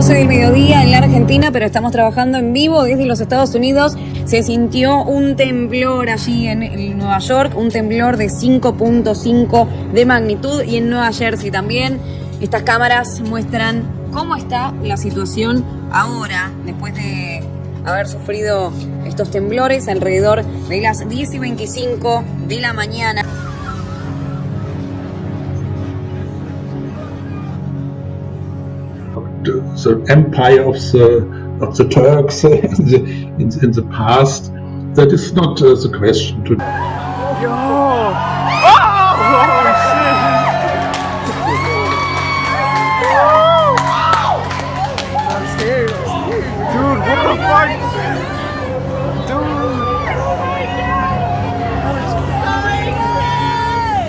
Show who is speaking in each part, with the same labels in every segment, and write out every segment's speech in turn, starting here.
Speaker 1: 12 del mediodía en la Argentina, pero estamos trabajando en vivo desde los Estados Unidos. Se sintió un temblor allí en Nueva York, un temblor de 5.5 de magnitud, y en Nueva Jersey también. Estas cámaras muestran cómo está la situación ahora, después de haber sufrido estos temblores alrededor de las 10:25 de la mañana.
Speaker 2: The empire of the Turks in the past. That is not the question today.
Speaker 3: Yo! Oh shit! I'm scared. Dude, what the fuck?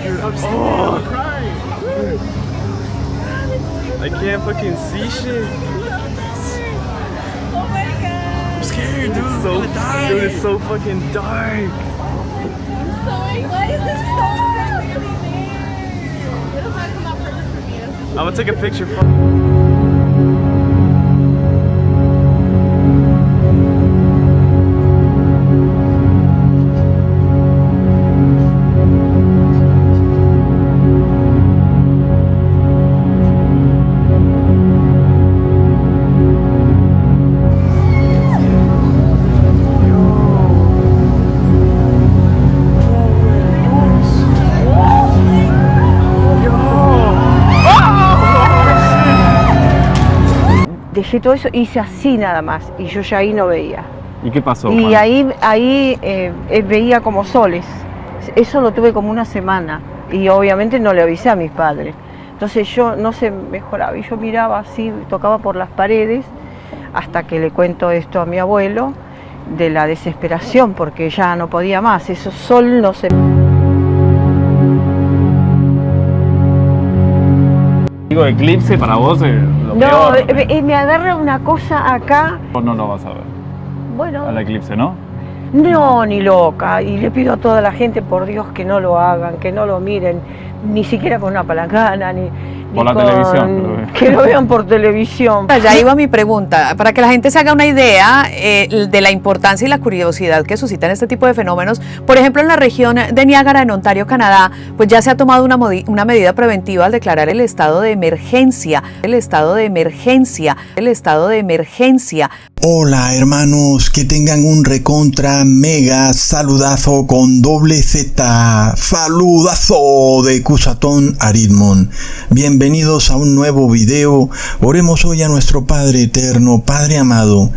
Speaker 3: Dude, I'm scared. I'm crying. I can't fucking see shit.
Speaker 4: Oh my god.
Speaker 3: I'm scared, dude. Dude, it's so fucking dark.
Speaker 4: Why is this so really there? It'll not come out perfect for me.
Speaker 3: I'm gonna take a picture for.
Speaker 5: Dejé todo eso, hice así nada más, y yo ya ahí no veía.
Speaker 6: ¿Y qué pasó,
Speaker 5: Y
Speaker 6: Juan?
Speaker 5: ahí veía como soles. Eso lo tuve como una semana, y obviamente no le avisé a mis padres. Entonces yo no se mejoraba, y yo miraba así, tocaba por las paredes, hasta que le cuento esto a mi abuelo, de la desesperación, porque ya no podía más, eso sol no se...
Speaker 6: Digo, eclipse para vos es lo
Speaker 5: No,
Speaker 6: peor.
Speaker 5: me agarra una cosa acá,
Speaker 6: Vos no lo vas a ver,
Speaker 5: bueno...
Speaker 6: al eclipse, ¿no?
Speaker 5: No, ni loca, y le pido a toda la gente, por Dios, que no lo hagan, que no lo miren, ni siquiera con una palangana, ni
Speaker 6: Por la
Speaker 5: con...
Speaker 6: televisión.
Speaker 5: Que lo vean por televisión.
Speaker 7: Ya iba mi pregunta, para que la gente se haga una idea de la importancia y la curiosidad que suscitan este tipo de fenómenos. Por ejemplo, en la región de Niágara, en Ontario, Canadá, pues ya se ha tomado una medida preventiva al declarar el estado de emergencia,
Speaker 8: Hola hermanos, que tengan un recontra mega saludazo con doble Z, saludazo de Cusatón Aridmon. Bienvenidos a un nuevo video. Oremos hoy a nuestro Padre eterno, Padre amado.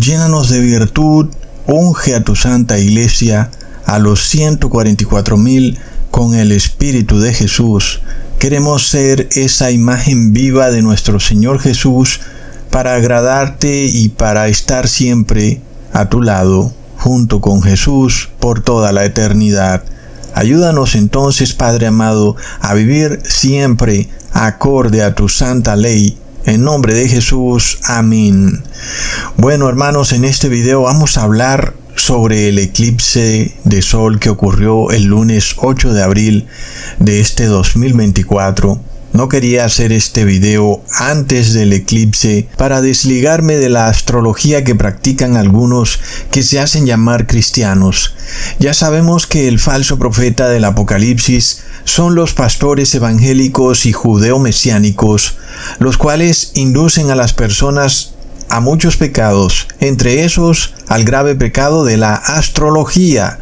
Speaker 8: Llénanos de virtud, unge a tu santa iglesia, a los 144,000 con el Espíritu de Jesús. Queremos ser esa imagen viva de nuestro Señor Jesús, para agradarte y para estar siempre a tu lado, junto con Jesús, por toda la eternidad. Ayúdanos entonces, Padre amado, a vivir siempre acorde a tu santa ley. En nombre de Jesús, amén. Bueno, hermanos, en este video vamos a hablar sobre el eclipse de sol que ocurrió el lunes 8 de abril de este 2024. No quería hacer este video antes del eclipse para desligarme de la astrología que practican algunos que se hacen llamar cristianos. Ya sabemos que el falso profeta del Apocalipsis son los pastores evangélicos y judeo-mesiánicos, los cuales inducen a las personas a muchos pecados, entre esos al grave pecado de la astrología.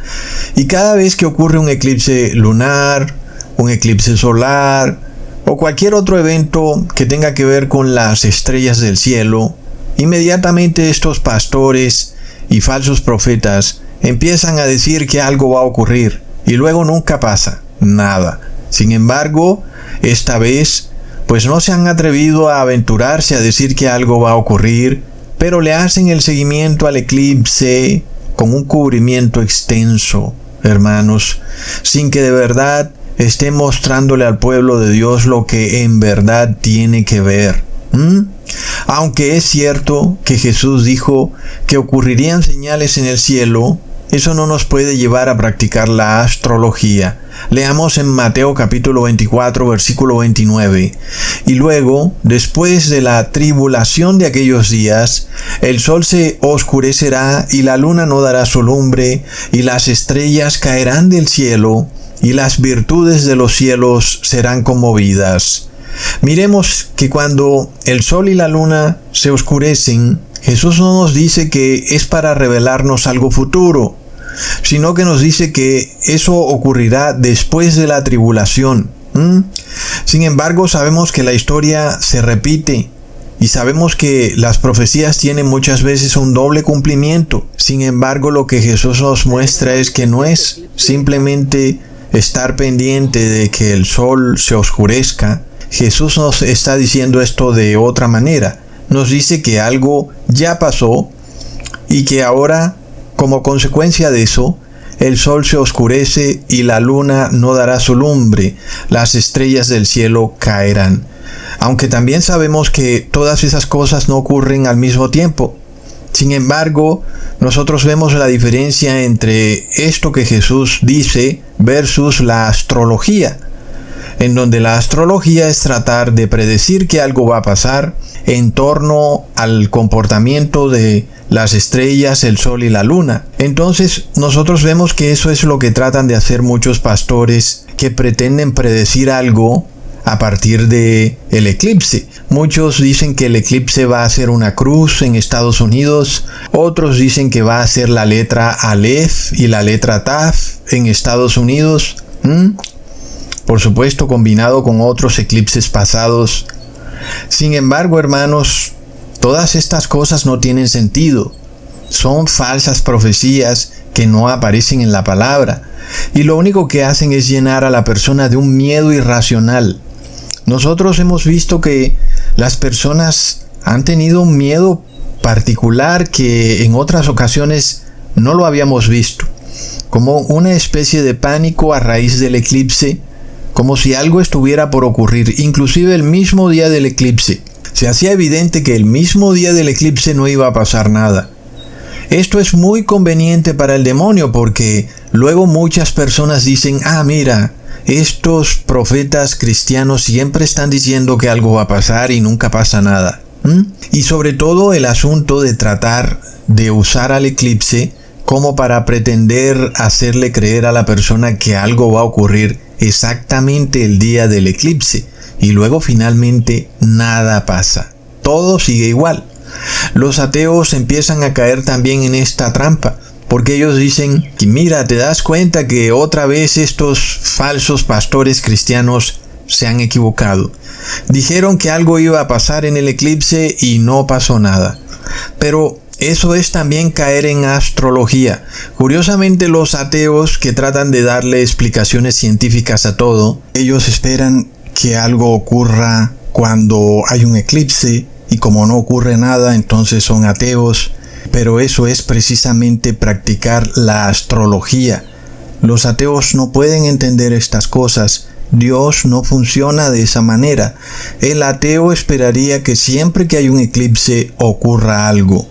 Speaker 8: Y cada vez que ocurre un eclipse lunar, un eclipse solar, o cualquier otro evento que tenga que ver con las estrellas del cielo, inmediatamente estos pastores y falsos profetas empiezan a decir que algo va a ocurrir y luego nunca pasa nada. Sin embargo, esta vez, pues no se han atrevido a aventurarse a decir que algo va a ocurrir, pero le hacen el seguimiento al eclipse con un cubrimiento extenso, hermanos, sin que de verdad esté mostrándole al pueblo de Dios lo que en verdad tiene que ver. Aunque es cierto que Jesús dijo que ocurrirían señales en el cielo, eso no nos puede llevar a practicar la astrología. Leamos en Mateo capítulo 24, versículo 29. Y luego, después de la tribulación de aquellos días, el sol se oscurecerá y la luna no dará su lumbre, y las estrellas caerán del cielo, y las virtudes de los cielos serán conmovidas. Miremos que cuando el sol y la luna se oscurecen, Jesús no nos dice que es para revelarnos algo futuro, sino que nos dice que eso ocurrirá después de la tribulación. Sin embargo, sabemos que la historia se repite y sabemos que las profecías tienen muchas veces un doble cumplimiento. Sin embargo, lo que Jesús nos muestra es que no es simplemente estar pendiente de que el sol se oscurezca. Jesús nos está diciendo esto de otra manera. Nos dice que algo ya pasó y que ahora, como consecuencia de eso, el sol se oscurece y la luna no dará su lumbre, las estrellas del cielo caerán. Aunque también sabemos que todas esas cosas no ocurren al mismo tiempo. Sin embargo, nosotros vemos la diferencia entre esto que Jesús dice versus la astrología, en donde la astrología es tratar de predecir que algo va a pasar en torno al comportamiento de las estrellas, el sol y la luna. Entonces, nosotros vemos que eso es lo que tratan de hacer muchos pastores que pretenden predecir algo a partir de el eclipse. Muchos dicen que el eclipse va a ser una cruz en Estados Unidos, otros dicen que va a ser la letra Aleph y la letra Taf en Estados Unidos. Por supuesto, combinado con otros eclipses pasados. Sin embargo, hermanos, todas estas cosas no tienen sentido. Son falsas profecías que no aparecen en la palabra, y lo único que hacen es llenar a la persona de un miedo irracional. Nosotros hemos visto que las personas han tenido un miedo particular que en otras ocasiones no lo habíamos visto, como una especie de pánico a raíz del eclipse, como si algo estuviera por ocurrir, inclusive el mismo día del eclipse. Se hacía evidente que el mismo día del eclipse no iba a pasar nada. Esto es muy conveniente para el demonio porque luego muchas personas dicen, mira, estos profetas cristianos siempre están diciendo que algo va a pasar y nunca pasa nada. Y sobre todo el asunto de tratar de usar al eclipse como para pretender hacerle creer a la persona que algo va a ocurrir exactamente el día del eclipse y luego finalmente nada pasa. Todo sigue igual. Los ateos empiezan a caer también en esta trampa, porque ellos dicen que mira, te das cuenta que otra vez estos falsos pastores cristianos se han equivocado. Dijeron que algo iba a pasar en el eclipse y no pasó nada. Pero eso es también caer en astrología. Curiosamente, los ateos que tratan de darle explicaciones científicas a todo, ellos esperan que algo ocurra cuando hay un eclipse y como no ocurre nada, entonces son ateos. Pero eso es precisamente practicar la astrología. Los ateos no pueden entender estas cosas. Dios no funciona de esa manera. El ateo esperaría que siempre que hay un eclipse ocurra algo.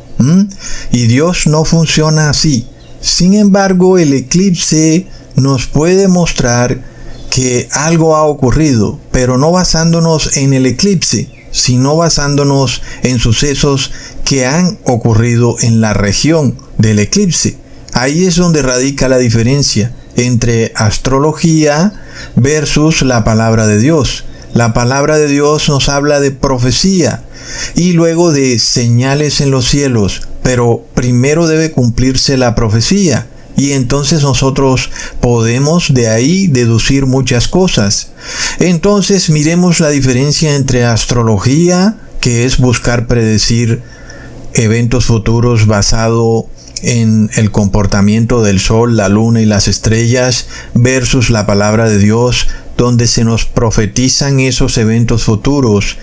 Speaker 8: Y Dios no funciona así. Sin embargo, el eclipse nos puede mostrar que algo ha ocurrido, pero no basándonos en el eclipse, sino basándonos en sucesos que han ocurrido en la región del eclipse. Ahí es donde radica la diferencia entre astrología versus la palabra de Dios. La palabra de Dios nos habla de profecía y luego de señales en los cielos, pero primero debe cumplirse la profecía. Y entonces nosotros podemos de ahí deducir muchas cosas. Entonces miremos la diferencia entre astrología, que es buscar predecir eventos futuros basado en el comportamiento del sol, la luna y las estrellas, versus la palabra de Dios, donde se nos profetizan esos eventos futuros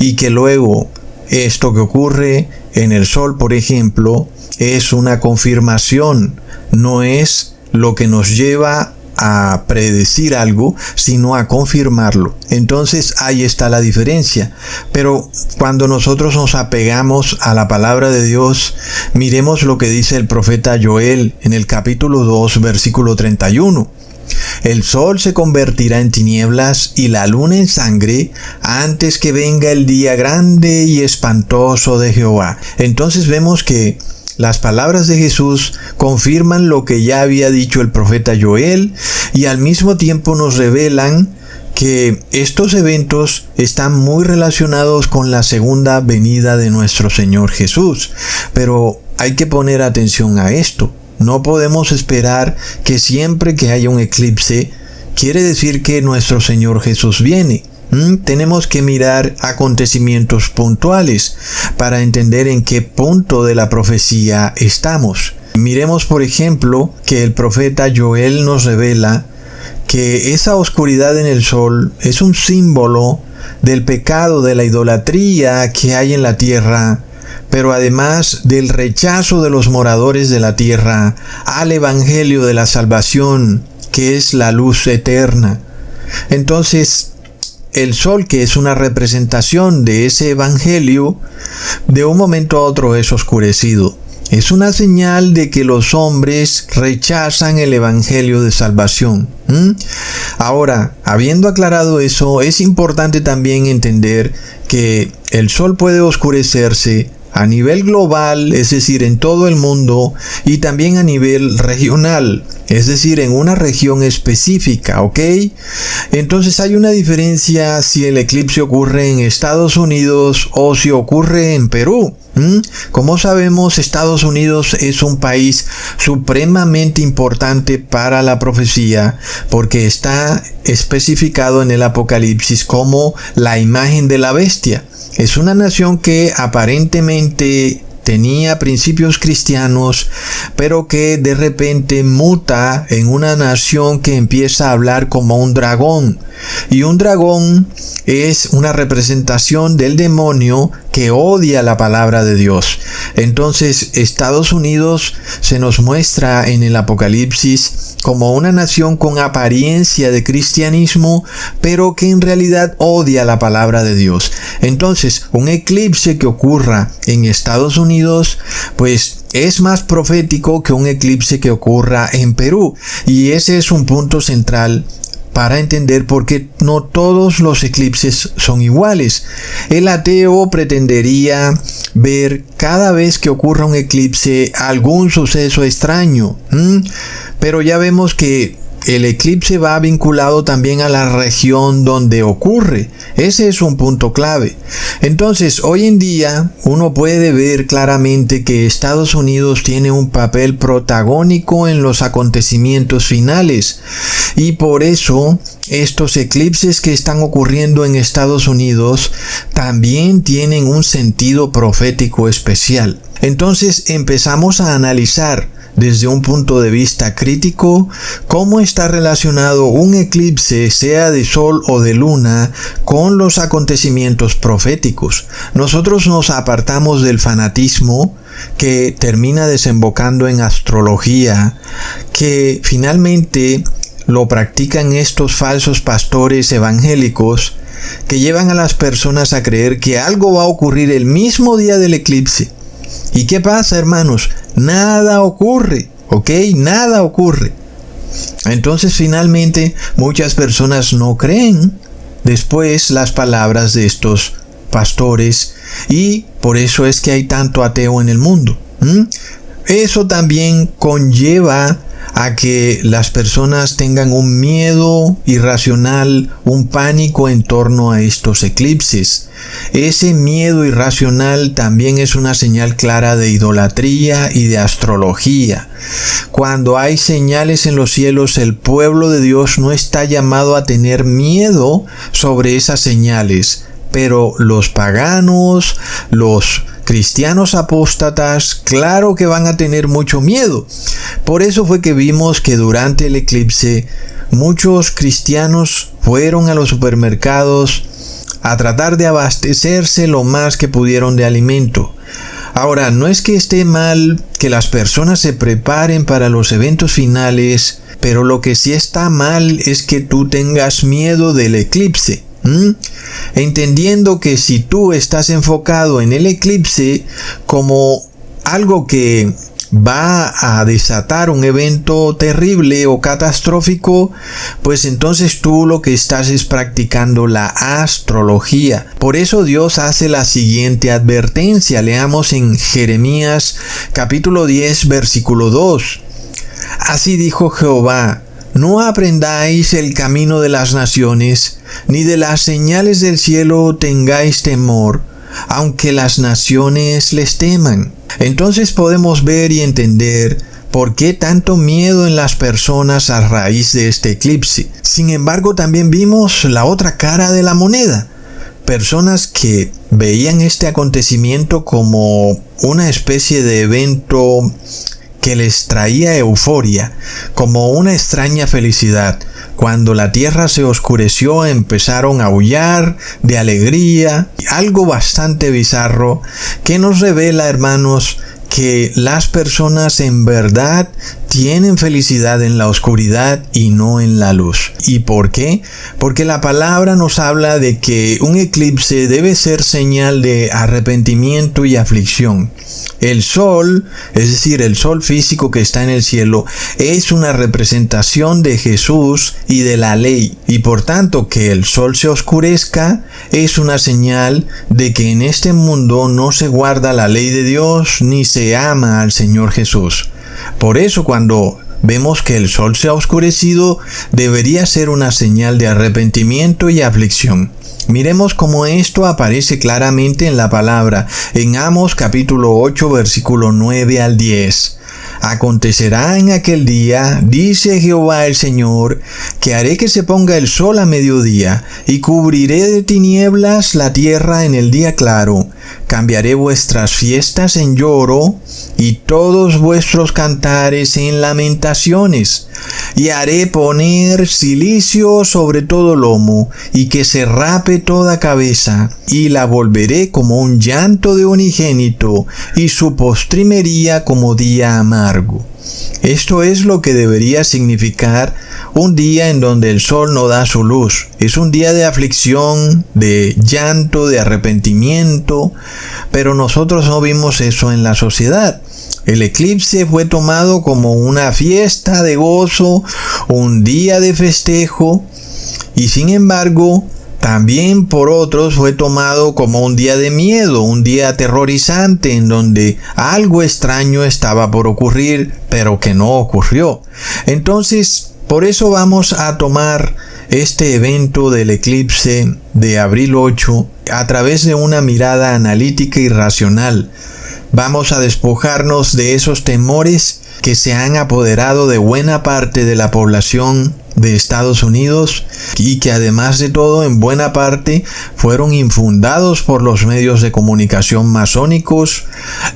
Speaker 8: y que luego esto que ocurre en el sol, por ejemplo, es una confirmación, no es lo que nos lleva a predecir algo, sino a confirmarlo. Entonces ahí está la diferencia. Pero cuando nosotros nos apegamos a la palabra de Dios, miremos lo que dice el profeta Joel en el capítulo 2, versículo 31. El sol se convertirá en tinieblas y la luna en sangre antes que venga el día grande y espantoso de Jehová. Entonces vemos que las palabras de Jesús confirman lo que ya había dicho el profeta Joel y al mismo tiempo nos revelan que estos eventos están muy relacionados con la segunda venida de nuestro Señor Jesús. Pero hay que poner atención a esto. No podemos esperar que siempre que haya un eclipse, quiere decir que nuestro Señor Jesús viene. Tenemos que mirar acontecimientos puntuales para entender en qué punto de la profecía estamos. Miremos, por ejemplo, que el profeta Joel nos revela que esa oscuridad en el sol es un símbolo del pecado, de la idolatría que hay en la tierra, pero además del rechazo de los moradores de la tierra al evangelio de la salvación, que es la luz eterna. Entonces, el sol, que es una representación de ese evangelio, de un momento a otro es oscurecido. Es una señal de que los hombres rechazan el evangelio de salvación. Ahora, habiendo aclarado eso, es importante también entender que el sol puede oscurecerse a nivel global, es decir, en todo el mundo, y también a nivel regional, es decir, en una región específica, ¿ok? Entonces hay una diferencia si el eclipse ocurre en Estados Unidos o si ocurre en Perú. Como sabemos, Estados Unidos es un país supremamente importante para la profecía porque está especificado en el Apocalipsis como la imagen de la bestia. Es una nación que aparentemente tenía principios cristianos, pero que de repente muta en una nación que empieza a hablar como un dragón. Y un dragón es una representación del demonio que odia la palabra de Dios. Entonces, Estados Unidos se nos muestra en el Apocalipsis como una nación con apariencia de cristianismo, pero que en realidad odia la palabra de Dios. Entonces, un eclipse que ocurra en Estados Unidos, pues es más profético que un eclipse que ocurra en Perú. Y ese es un punto central para entender por qué no todos los eclipses son iguales. El ateo pretendería ver cada vez que ocurra un eclipse algún suceso extraño, pero ya vemos que el eclipse va vinculado también a la región donde ocurre. Ese es un punto clave. Entonces, hoy en día uno puede ver claramente que Estados Unidos tiene un papel protagónico en los acontecimientos finales. Y por eso, estos eclipses que están ocurriendo en Estados Unidos también tienen un sentido profético especial. Entonces, empezamos a analizar desde un punto de vista crítico cómo está relacionado un eclipse, sea de sol o de luna, con los acontecimientos proféticos. Nosotros nos apartamos del fanatismo que termina desembocando en astrología, que finalmente lo practican estos falsos pastores evangélicos que llevan a las personas a creer que algo va a ocurrir el mismo día del eclipse. ¿Y qué pasa, hermanos? Nada ocurre, ¿ok? Nada ocurre. Entonces, finalmente, muchas personas no creen después las palabras de estos pastores y por eso es que hay tanto ateo en el mundo. Eso también conlleva a que las personas tengan un miedo irracional, un pánico en torno a estos eclipses. Ese miedo irracional también es una señal clara de idolatría y de astrología. Cuando hay señales en los cielos, el pueblo de Dios no está llamado a tener miedo sobre esas señales, pero los paganos, los cristianos apóstatas, claro que van a tener mucho miedo. Por eso fue que vimos que durante el eclipse muchos cristianos fueron a los supermercados a tratar de abastecerse lo más que pudieron de alimento. Ahora, no es que esté mal que las personas se preparen para los eventos finales pero lo que sí está mal es que tú tengas miedo del eclipse. Entendiendo que si tú estás enfocado en el eclipse como algo que va a desatar un evento terrible o catastrófico, pues entonces tú lo que estás es practicando la astrología. Por eso Dios hace la siguiente advertencia. Leamos en Jeremías capítulo 10 versículo 2. Así dijo Jehová: no aprendáis el camino de las naciones, ni de las señales del cielo tengáis temor, aunque las naciones les teman. Entonces podemos ver y entender por qué tanto miedo en las personas a raíz de este eclipse. Sin embargo, también vimos la otra cara de la moneda. Personas que veían este acontecimiento como una especie de evento que les traía euforia, como una extraña felicidad. Cuando la tierra se oscureció, empezaron a aullar de alegría, algo bastante bizarro que nos revela, hermanos, que las personas en verdad tienen felicidad en la oscuridad y no en la luz. ¿Y por qué? Porque la palabra nos habla de que un eclipse debe ser señal de arrepentimiento y aflicción. El sol, es decir, el sol físico que está en el cielo, es una representación de Jesús y de la ley. Y por tanto, que el sol se oscurezca es una señal de que en este mundo no se guarda la ley de Dios ni se ama al Señor Jesús. Por eso, cuando vemos que el sol se ha oscurecido, debería ser una señal de arrepentimiento y aflicción. Miremos cómo esto aparece claramente en la palabra, en Amos capítulo 8, versículo 9 al 10. Acontecerá en aquel día, dice Jehová el Señor, que haré que se ponga el sol a mediodía, y cubriré de tinieblas la tierra en el día claro. Cambiaré vuestras fiestas en lloro, y todos vuestros cantares en lamentaciones. Y haré poner cilicio sobre todo lomo, y que se rape toda cabeza, y la volveré como un llanto de unigénito, y su postrimería como día amargo. Esto es lo que debería significar un día en donde el sol no da su luz. Es un día de aflicción, de llanto, de arrepentimiento, pero nosotros no vimos eso en la sociedad. El eclipse fue tomado como una fiesta de gozo, un día de festejo, y sin embargo, también por otros fue tomado como un día de miedo, un día aterrorizante en donde algo extraño estaba por ocurrir, pero que no ocurrió. Entonces, por eso vamos a tomar este evento del eclipse de abril 8 a través de una mirada analítica y racional. Vamos a despojarnos de esos temores que se han apoderado de buena parte de la población de Estados Unidos y que además de todo en buena parte fueron infundados por los medios de comunicación masónicos,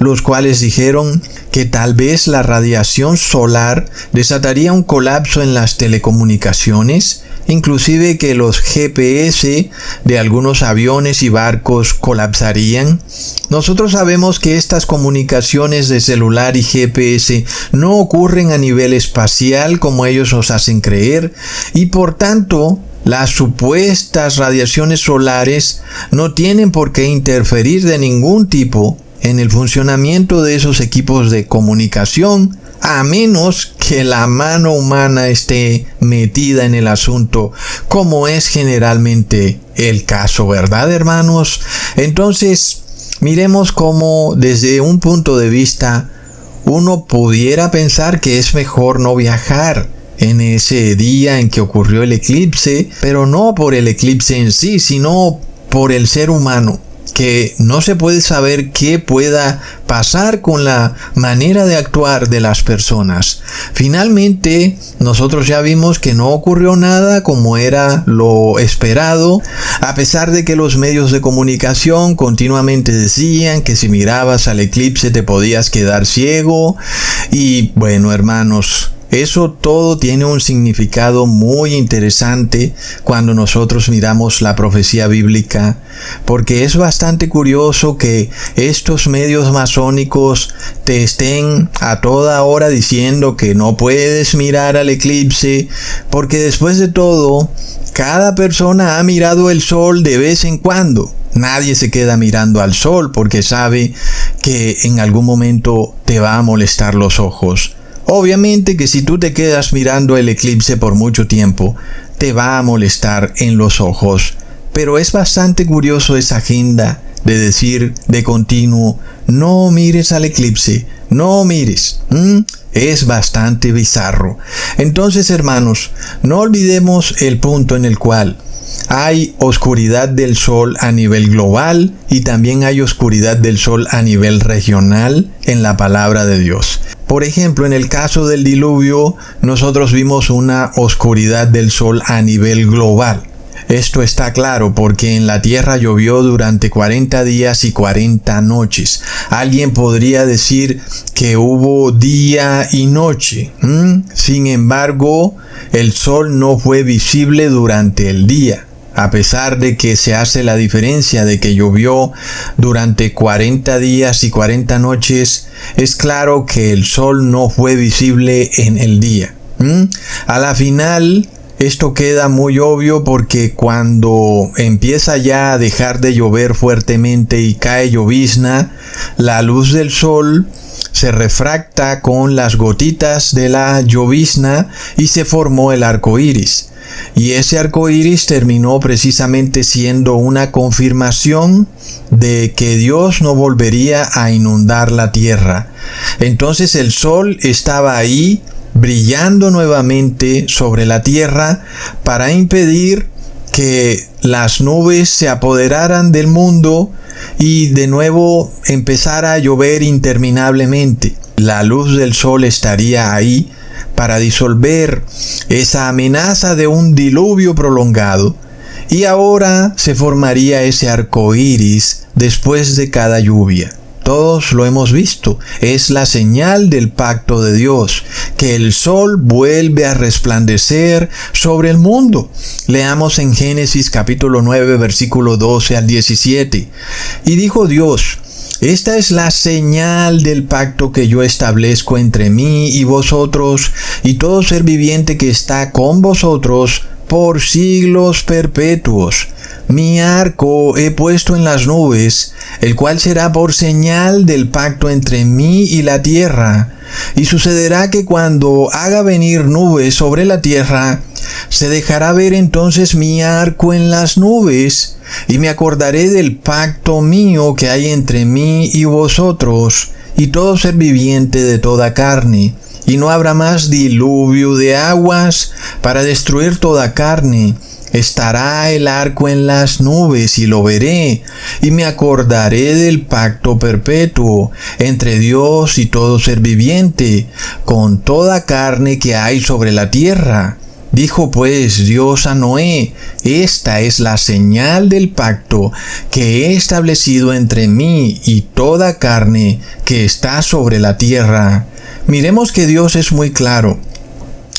Speaker 8: los cuales dijeron que tal vez la radiación solar desataría un colapso en las telecomunicaciones, inclusive que los GPS de algunos aviones y barcos colapsarían. Nosotros sabemos que estas comunicaciones de celular y GPS no ocurren a nivel espacial como ellos nos hacen creer, y por tanto las supuestas radiaciones solares no tienen por qué interferir de ningún tipo en el funcionamiento de esos equipos de comunicación, a menos que la mano humana esté metida en el asunto, como es generalmente el caso, ¿verdad, hermanos? Entonces, miremos cómo desde un punto de vista uno pudiera pensar que es mejor no viajar en ese día en que ocurrió el eclipse, pero no por el eclipse en sí, sino por el ser humano, que no se puede saber qué pueda pasar con la manera de actuar de las personas. Finalmente, nosotros ya vimos que no ocurrió nada como era lo esperado, a pesar de que los medios de comunicación continuamente decían que si mirabas al eclipse te podías quedar ciego. Y bueno, hermanos, Eso todo tiene un significado muy interesante cuando nosotros miramos la profecía bíblica, porque es bastante curioso que estos medios masónicos te estén a toda hora diciendo que no puedes mirar al eclipse, porque después de todo, cada persona ha mirado el sol de vez en cuando. Nadie se queda mirando al sol porque sabe que en algún momento te va a molestar los ojos. Obviamente que si tú te quedas mirando el eclipse por mucho tiempo, te va a molestar en los ojos. Pero es bastante curioso esa agenda de decir de continuo, no mires al eclipse, no mires. Es bastante bizarro. Entonces, hermanos, no olvidemos el punto en el cual hay oscuridad del sol a nivel global y también hay oscuridad del sol a nivel regional en la palabra de Dios. Por ejemplo, en el caso del diluvio, nosotros vimos una oscuridad del sol a nivel global. Esto está claro porque en la tierra llovió durante 40 días y 40 noches. Alguien podría decir que hubo día y noche. Sin embargo, el sol no fue visible durante el día. A pesar de que se hace la diferencia de que llovió durante 40 días y 40 noches, es claro que el sol no fue visible en el día. A la final, esto queda muy obvio porque cuando empieza ya a dejar de llover fuertemente y cae llovizna, la luz del sol se refracta con las gotitas de la llovizna y se formó el arco iris. Y ese arco iris terminó precisamente siendo una confirmación de que Dios no volvería a inundar la tierra. Entonces el sol estaba ahí brillando nuevamente sobre la tierra para impedir que las nubes se apoderaran del mundo y de nuevo empezara a llover interminablemente. La luz del sol estaría ahí para disolver esa amenaza de un diluvio prolongado, y ahora se formaría ese arco iris después de cada lluvia. Todos lo hemos visto, es la señal del pacto de Dios, que el sol vuelve a resplandecer sobre el mundo. Leamos en Génesis capítulo 9, versículo 12 al 17. Y dijo Dios: esta es la señal del pacto que yo establezco entre mí y vosotros y todo ser viviente que está con vosotros por siglos perpetuos. Mi arco he puesto en las nubes, el cual será por señal del pacto entre mí y la tierra. Y sucederá que cuando haga venir nubes sobre la tierra, se dejará ver entonces mi arco en las nubes, y me acordaré del pacto mío que hay entre mí y vosotros, y todo ser viviente de toda carne. Y no habrá más diluvio de aguas para destruir toda carne. Estará el arco en las nubes y lo veré, y me acordaré del pacto perpetuo entre Dios y todo ser viviente, con toda carne que hay sobre la tierra. Dijo pues Dios a Noé: esta es la señal del pacto que he establecido entre mí y toda carne que está sobre la tierra. Miremos que Dios es muy claro.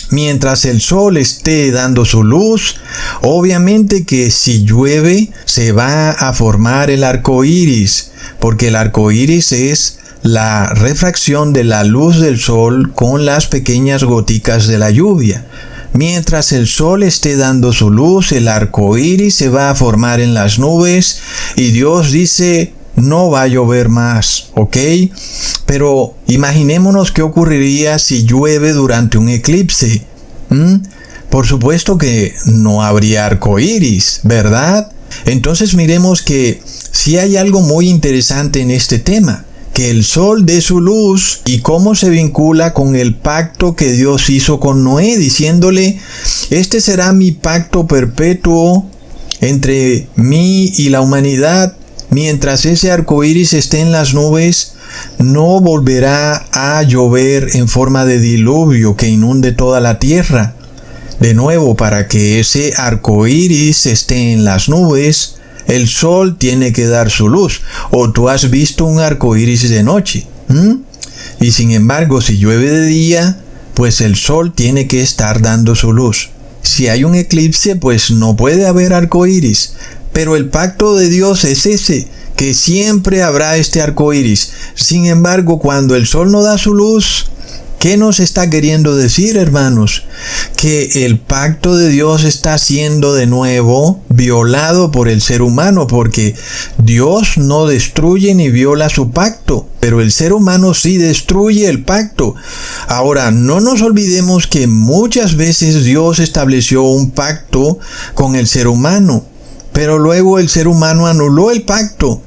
Speaker 8: Mientras el sol esté dando su luz, obviamente que si llueve se va a formar el arco iris, porque el arco iris es la refracción de la luz del sol con las pequeñas goticas de la lluvia. Mientras el sol esté dando su luz, el arco iris se va a formar en las nubes y Dios dice: no va a llover más, ¿ok? Pero imaginémonos qué ocurriría si llueve durante un eclipse. Por supuesto que no habría arco iris, ¿verdad? Entonces miremos que sí hay algo muy interesante en este tema, que el sol dé su luz y cómo se vincula con el pacto que Dios hizo con Noé, diciéndole: este será mi pacto perpetuo entre mí y la humanidad. Mientras ese arco iris esté en las nubes, no volverá a llover en forma de diluvio que inunde toda la tierra. De nuevo, para que ese arco iris esté en las nubes, el sol tiene que dar su luz. O tú has visto un arco iris de noche. Y sin embargo, si llueve de día, pues el sol tiene que estar dando su luz. Si hay un eclipse, pues no puede haber arco iris. Pero el pacto de Dios es ese, que siempre habrá este arco iris. Sin embargo, cuando el sol no da su luz, ¿qué nos está queriendo decir, hermanos? Que el pacto de Dios está siendo de nuevo violado por el ser humano, porque Dios no destruye ni viola su pacto, pero el ser humano sí destruye el pacto. Ahora, no nos olvidemos que muchas veces Dios estableció un pacto con el ser humano, pero luego el ser humano anuló el pacto.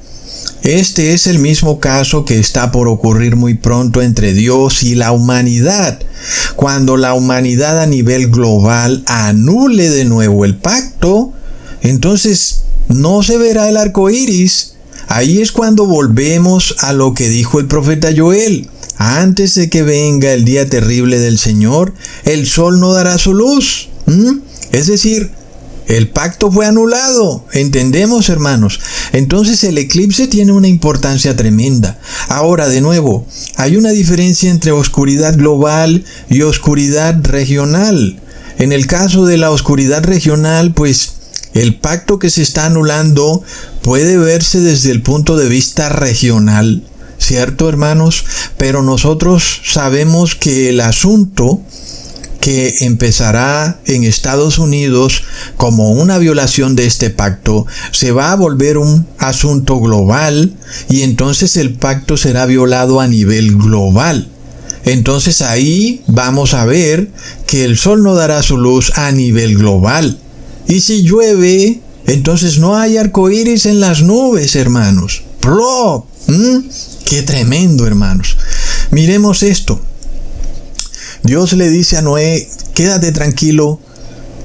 Speaker 8: Este es el mismo caso que está por ocurrir muy pronto entre Dios y la humanidad, cuando la humanidad a nivel global anule de nuevo el pacto. Entonces no se verá el arco iris. Ahí es cuando volvemos a lo que dijo el profeta Joel: antes de que venga el día terrible del Señor, el sol no dará su luz. Es decir, el pacto fue anulado. ¿Entendemos, hermanos? Entonces el eclipse tiene una importancia tremenda. Ahora, de nuevo, hay una diferencia entre oscuridad global y oscuridad regional. En el caso de la oscuridad regional, pues el pacto que se está anulando puede verse desde el punto de vista regional, ¿cierto, hermanos? Pero nosotros sabemos que el asunto que empezará en Estados Unidos como una violación de este pacto se va a volver un asunto global, y entonces el pacto será violado a nivel global. Entonces ahí vamos a ver que el sol no dará su luz a nivel global. Y si llueve, entonces no hay arco iris en las nubes, hermanos. ¡Plop! ¡Qué tremendo, hermanos! Miremos esto. Dios le dice a Noé: quédate tranquilo,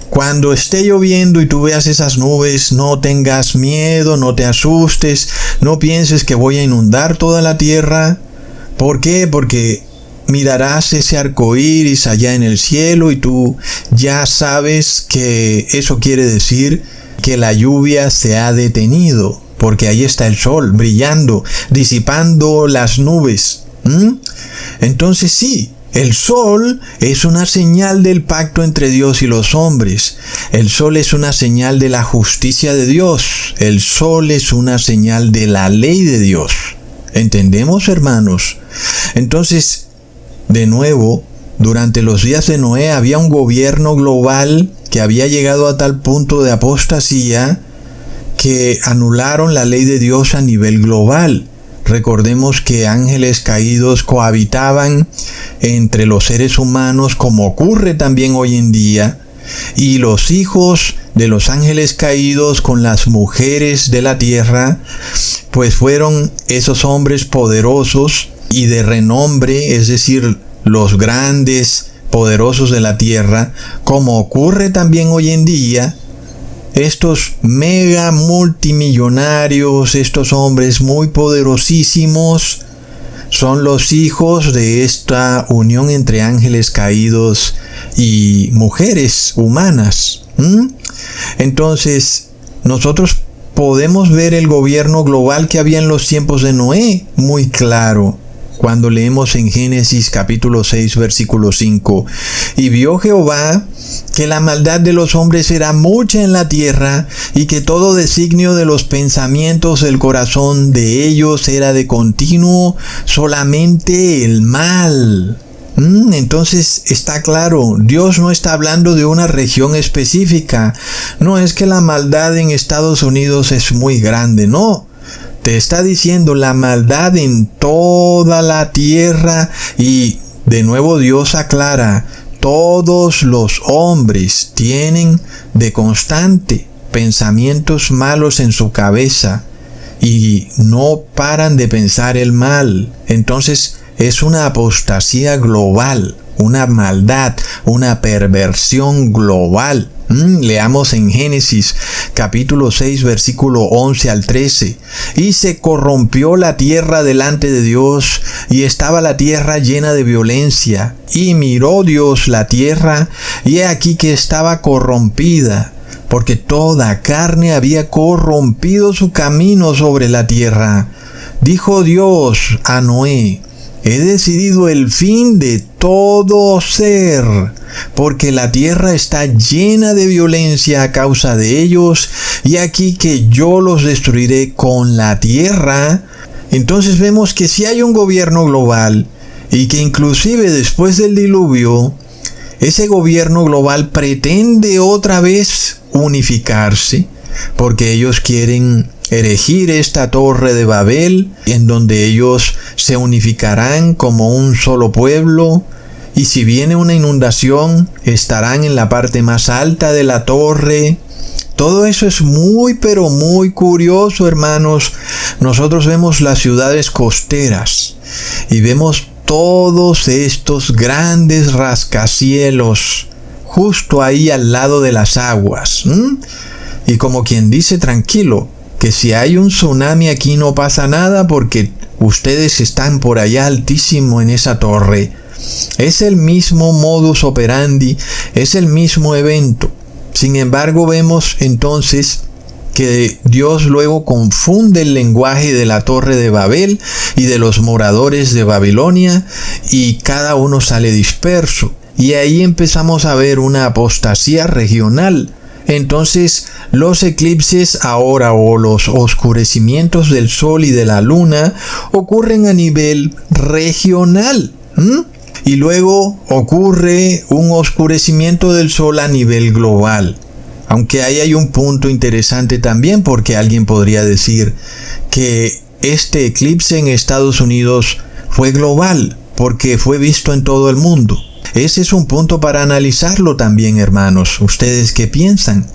Speaker 8: cuando esté lloviendo y tú veas esas nubes, no tengas miedo, no te asustes, no pienses que voy a inundar toda la tierra. ¿Por qué? Porque mirarás ese arco iris allá en el cielo y tú ya sabes que eso quiere decir que la lluvia se ha detenido, porque ahí está el sol brillando, disipando las nubes. Entonces sí, el sol es una señal del pacto entre Dios y los hombres. El sol es una señal de la justicia de Dios. El sol es una señal de la ley de Dios. ¿Entendemos, hermanos? Entonces, de nuevo, durante los días de Noé había un gobierno global que había llegado a tal punto de apostasía que anularon la ley de Dios a nivel global. Recordemos que ángeles caídos cohabitaban entre los seres humanos, como ocurre también hoy en día, y los hijos de los ángeles caídos con las mujeres de la tierra, pues fueron esos hombres poderosos y de renombre, es decir, los grandes poderosos de la tierra, como ocurre también hoy en día. Estos mega multimillonarios, estos hombres muy poderosísimos, son los hijos de esta unión entre ángeles caídos y mujeres humanas. Entonces, nosotros podemos ver el gobierno global que había en los tiempos de Noé muy claro cuando leemos en Génesis capítulo 6 versículo 5. Y vio Jehová que la maldad de los hombres era mucha en la tierra, y que todo designio de los pensamientos del corazón de ellos era de continuo solamente el mal. Entonces está claro, Dios no está hablando de una región específica. No es que la maldad en Estados Unidos es muy grande, no. Te está diciendo la maldad en toda la tierra, y de nuevo Dios aclara: todos los hombres tienen de constante pensamientos malos en su cabeza y no paran de pensar el mal. Entonces es una apostasía global, una maldad, una perversión global. Leamos en Génesis capítulo 6 versículo 11 al 13. Y se corrompió la tierra delante de Dios, y estaba la tierra llena de violencia. Y miró Dios la tierra, y he aquí que estaba corrompida, porque toda carne había corrompido su camino sobre la tierra. Dijo Dios a Noé: he decidido el fin de todo ser, porque la tierra está llena de violencia a causa de ellos, y aquí que yo los destruiré con la tierra. Entonces vemos que si hay un gobierno global, y que inclusive después del diluvio, ese gobierno global pretende otra vez unificarse, porque ellos quieren erigir esta torre de Babel, en donde ellos se unificarán como un solo pueblo, y si viene una inundación, estarán en la parte más alta de la torre. Todo eso es muy, pero muy curioso, hermanos. Nosotros vemos las ciudades costeras y vemos todos estos grandes rascacielos justo ahí al lado de las aguas. Y como quien dice, tranquilo, que si hay un tsunami aquí no pasa nada porque ustedes están por allá altísimo en esa torre. Es el mismo modus operandi, es el mismo evento. Sin embargo, vemos entonces que Dios luego confunde el lenguaje de la torre de Babel y de los moradores de Babilonia, y cada uno sale disperso. Y ahí empezamos a ver una apostasía regional. Entonces, los eclipses ahora, o los oscurecimientos del sol y de la luna, ocurren a nivel regional. Y luego ocurre un oscurecimiento del sol a nivel global. Aunque ahí hay un punto interesante también, porque alguien podría decir que este eclipse en Estados Unidos fue global, porque fue visto en todo el mundo. Ese es un punto para analizarlo también, hermanos. ¿Ustedes qué piensan?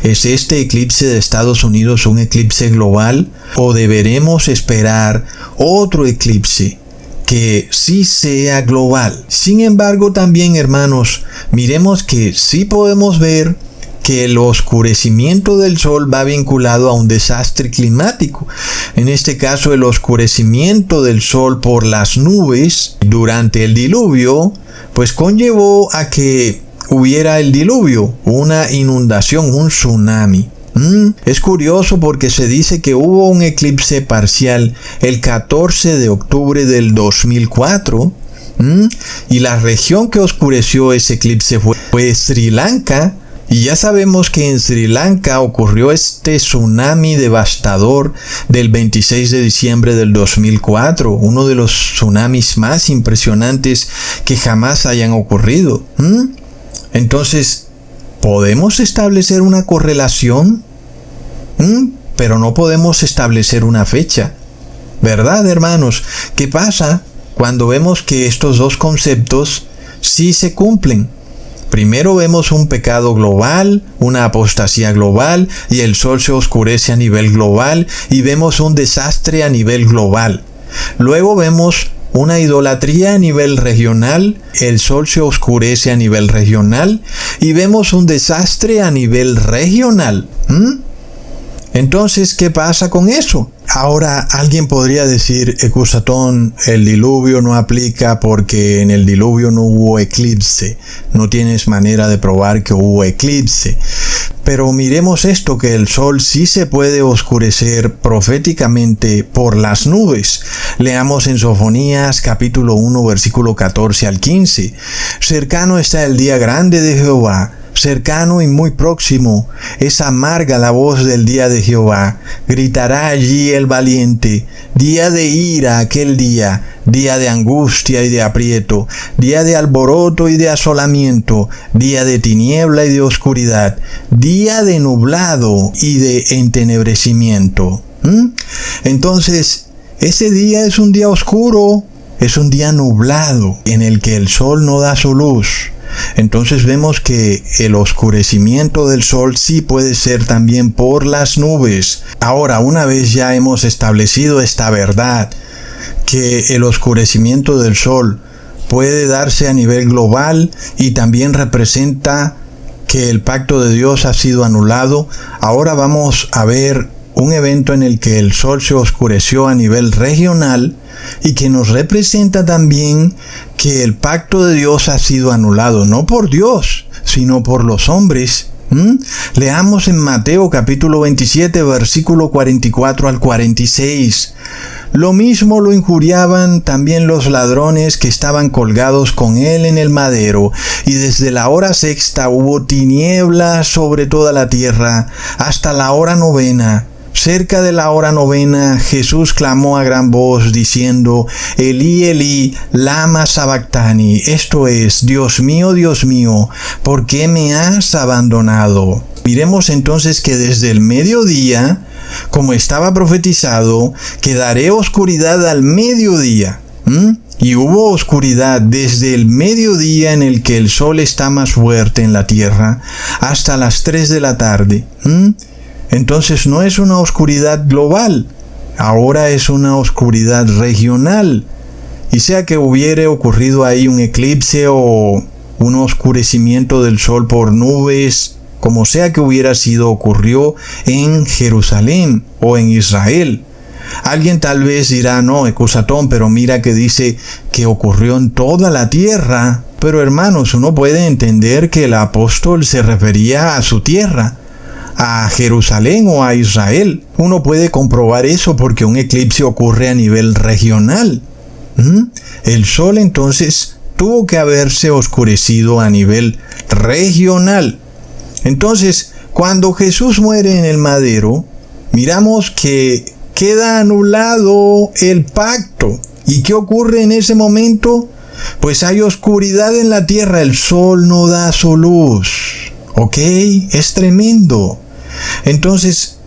Speaker 8: ¿Es este eclipse de Estados Unidos un eclipse global, o deberemos esperar otro eclipse que sí sea global? Sin embargo, también, hermanos, miremos que sí podemos ver que el oscurecimiento del sol va vinculado a un desastre climático. En este caso, el oscurecimiento del sol por las nubes durante el diluvio, pues conllevó a que hubiera el diluvio, una inundación, un tsunami. Es curioso porque se dice que hubo un eclipse parcial el 14 de octubre del 2004, y la región que oscureció ese eclipse fue Sri Lanka. Y ya sabemos que en Sri Lanka ocurrió este tsunami devastador del 26 de diciembre del 2004, uno de los tsunamis más impresionantes que jamás hayan ocurrido. Entonces, ¿podemos establecer una correlación? Pero no podemos establecer una fecha. ¿Verdad, hermanos? ¿Qué pasa cuando vemos que estos dos conceptos sí se cumplen? Primero vemos un pecado global, una apostasía global, y el sol se oscurece a nivel global, y vemos un desastre a nivel global. Luego vemos una idolatría a nivel regional, el sol se oscurece a nivel regional, y vemos un desastre a nivel regional. Entonces, ¿qué pasa con eso? Ahora, alguien podría decir, Ecusatón, el diluvio no aplica porque en el diluvio no hubo eclipse. No tienes manera de probar que hubo eclipse. Pero miremos esto, que el sol sí se puede oscurecer proféticamente por las nubes. Leamos en Sofonías capítulo 1, versículo 14 al 15. Cercano está el día grande de Jehová. Cercano y muy próximo, es amarga la voz del día de Jehová. Gritará allí el valiente, día de ira aquel día, día de angustia y de aprieto, día de alboroto y de asolamiento, día de tiniebla y de oscuridad, día de nublado y de entenebrecimiento. Entonces, ese día es un día oscuro, es un día nublado, en el que el sol no da su luz. Entonces vemos que el oscurecimiento del sol sí puede ser también por las nubes. Ahora, una vez ya hemos establecido esta verdad, que el oscurecimiento del sol puede darse a nivel global y también representa que el pacto de Dios ha sido anulado, ahora vamos a ver un evento en el que el sol se oscureció a nivel regional y que nos representa también que el pacto de Dios ha sido anulado, no por Dios, sino por los hombres. Leamos en Mateo capítulo 27, versículo 44 al 46. Lo mismo lo injuriaban también los ladrones que estaban colgados con él en el madero, y desde la hora sexta hubo tinieblas sobre toda la tierra, hasta la hora novena. Cerca de la hora novena, Jesús clamó a gran voz, diciendo, Elí, Elí, lama sabactani, esto es, Dios mío, ¿por qué me has abandonado? Miremos entonces que desde el mediodía, como estaba profetizado, que daré oscuridad al mediodía. Y hubo oscuridad desde el mediodía en el que el sol está más fuerte en la tierra, hasta las 3 de la tarde. Entonces no es una oscuridad global, ahora es una oscuridad regional. Y sea que hubiere ocurrido ahí un eclipse o un oscurecimiento del sol por nubes, como sea que hubiera sido, ocurrió en Jerusalén o en Israel. Alguien tal vez dirá, no, Ecusatón, pero mira que dice que ocurrió en toda la tierra. Pero hermanos, uno puede entender que el apóstol se refería a su tierra, a Jerusalén o a Israel. Uno puede comprobar eso porque un eclipse ocurre a nivel regional. El sol entonces tuvo que haberse oscurecido a nivel regional. Entonces, cuando Jesús muere en el madero, miramos que queda anulado el pacto. ¿Y qué ocurre en ese momento? Pues hay oscuridad en la tierra, el sol no da su luz. ¿Ok? Es tremendo. Entonces,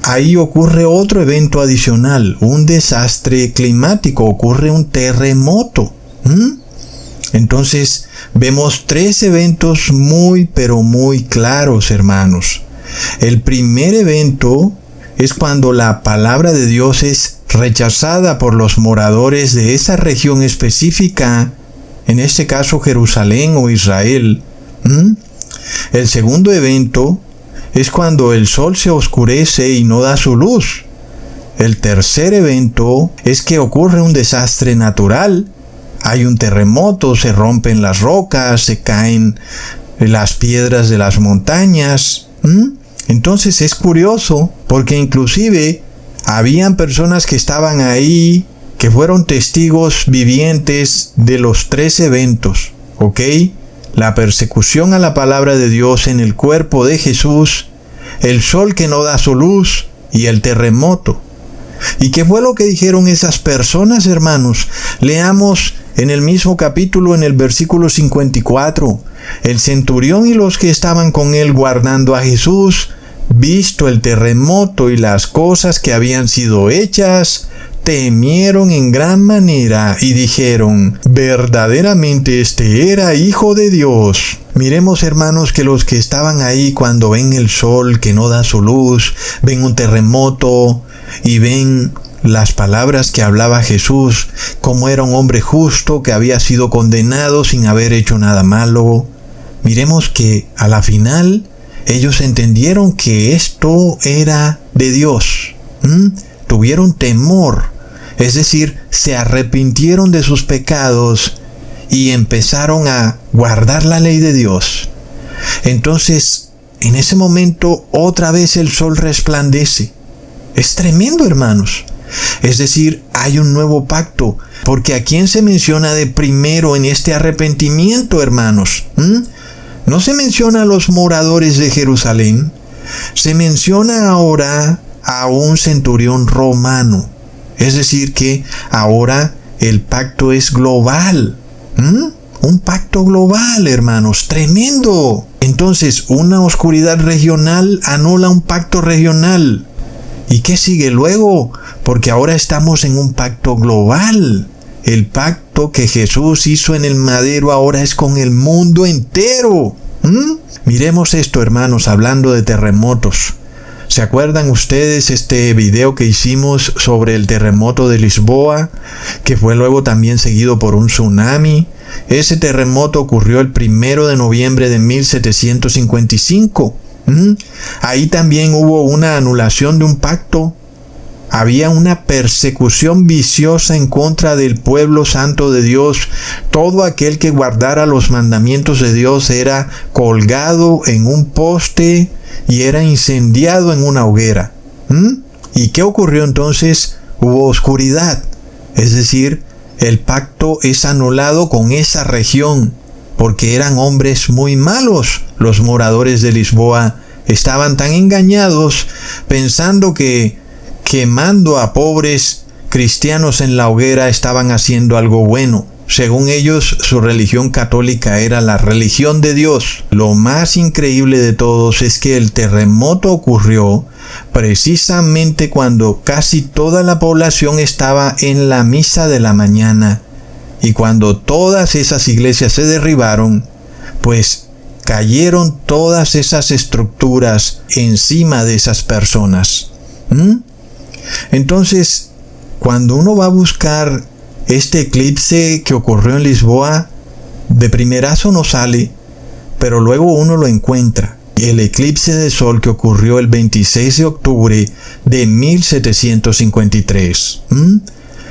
Speaker 8: ahí ocurre otro evento adicional, un desastre climático, ocurre un terremoto. Entonces, vemos 3 eventos muy, pero muy claros, hermanos. El primer evento es cuando la palabra de Dios es rechazada por los moradores de esa región específica, en este caso Jerusalén o Israel. El segundo evento es cuando el sol se oscurece y no da su luz. El tercer evento es que ocurre un desastre natural. Hay un terremoto, se rompen las rocas, se caen las piedras de las montañas. Entonces es curioso, porque inclusive habían personas que estaban ahí, que fueron testigos vivientes de los 3 eventos, ¿ok? La persecución a la palabra de Dios en el cuerpo de Jesús, el sol que no da su luz y el terremoto. ¿Y qué fue lo que dijeron esas personas, hermanos? Leamos en el mismo capítulo, en el versículo 54. El centurión y los que estaban con él guardando a Jesús, visto el terremoto y las cosas que habían sido hechas, temieron en gran manera y dijeron, verdaderamente este era Hijo de Dios. Miremos, hermanos, que los que estaban ahí cuando ven el sol que no da su luz, ven un terremoto y ven las palabras que hablaba Jesús, como era un hombre justo que había sido condenado sin haber hecho nada malo. Miremos que a la final ellos entendieron que esto era de Dios. Tuvieron temor, es decir, se arrepintieron de sus pecados y empezaron a guardar la ley de Dios. Entonces, en ese momento, otra vez el sol resplandece. Es tremendo, hermanos. Es decir, hay un nuevo pacto, porque ¿a quién se menciona de primero en este arrepentimiento, hermanos? No se menciona a los moradores de Jerusalén, se menciona ahora a un centurión romano. Es decir, que ahora el pacto es global. Un pacto global, hermanos, tremendo. Entonces, una oscuridad regional anula un pacto regional. ¿Y qué sigue luego? Porque ahora estamos en un pacto global. El pacto que Jesús hizo en el madero ahora es con el mundo entero. Miremos esto, hermanos, hablando de terremotos. ¿Se acuerdan ustedes este video que hicimos sobre el terremoto de Lisboa, que fue luego también seguido por un tsunami? Ese terremoto ocurrió el 1 de noviembre de 1755. Ahí también hubo una anulación de un pacto. había una persecución viciosa en contra del pueblo santo de Dios. Todo aquel que guardara los mandamientos de Dios era colgado en un poste y era incendiado en una hoguera. ¿Y qué ocurrió entonces? Hubo oscuridad. Es decir, el pacto es anulado con esa región, porque eran hombres muy malos. Los moradores de Lisboa estaban tan engañados pensando que quemando a pobres cristianos en la hoguera estaban haciendo algo bueno. Según ellos, su religión católica era la religión de Dios. Lo más increíble de todos es que el terremoto ocurrió precisamente cuando casi toda la población estaba en la misa de la mañana. Y cuando todas esas iglesias se derribaron, pues cayeron todas esas estructuras encima de esas personas. Entonces, cuando uno va a buscar este eclipse que ocurrió en Lisboa, de primerazo no sale, pero luego uno lo encuentra. El eclipse de sol que ocurrió el 26 de octubre de 1753.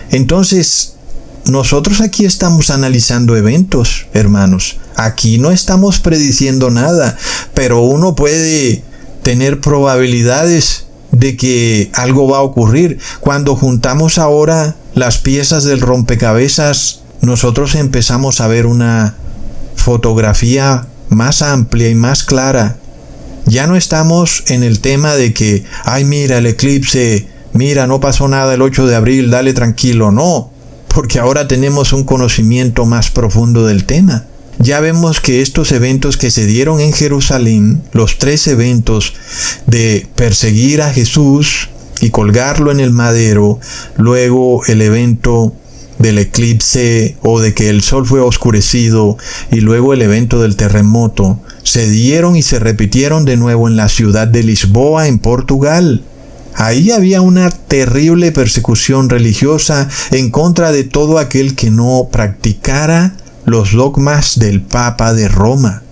Speaker 8: Entonces, nosotros aquí estamos analizando eventos, hermanos. Aquí no estamos prediciendo nada, pero uno puede tener probabilidades de que algo va a ocurrir. Cuando juntamos ahora las piezas del rompecabezas, nosotros empezamos a ver una fotografía más amplia y más clara. Ya no estamos en el tema de que, ay, mira el eclipse, mira, no pasó nada el 8 de abril, dale tranquilo. No, porque ahora tenemos un conocimiento más profundo del tema. Ya vemos que estos eventos que se dieron en Jerusalén, los 3 eventos de perseguir a Jesús y colgarlo en el madero, luego el evento del eclipse o de que el sol fue oscurecido y luego el evento del terremoto, se dieron y se repitieron de nuevo en la ciudad de Lisboa, en Portugal. Ahí había una terrible persecución religiosa en contra de todo aquel que no practicara los dogmas del Papa de Roma.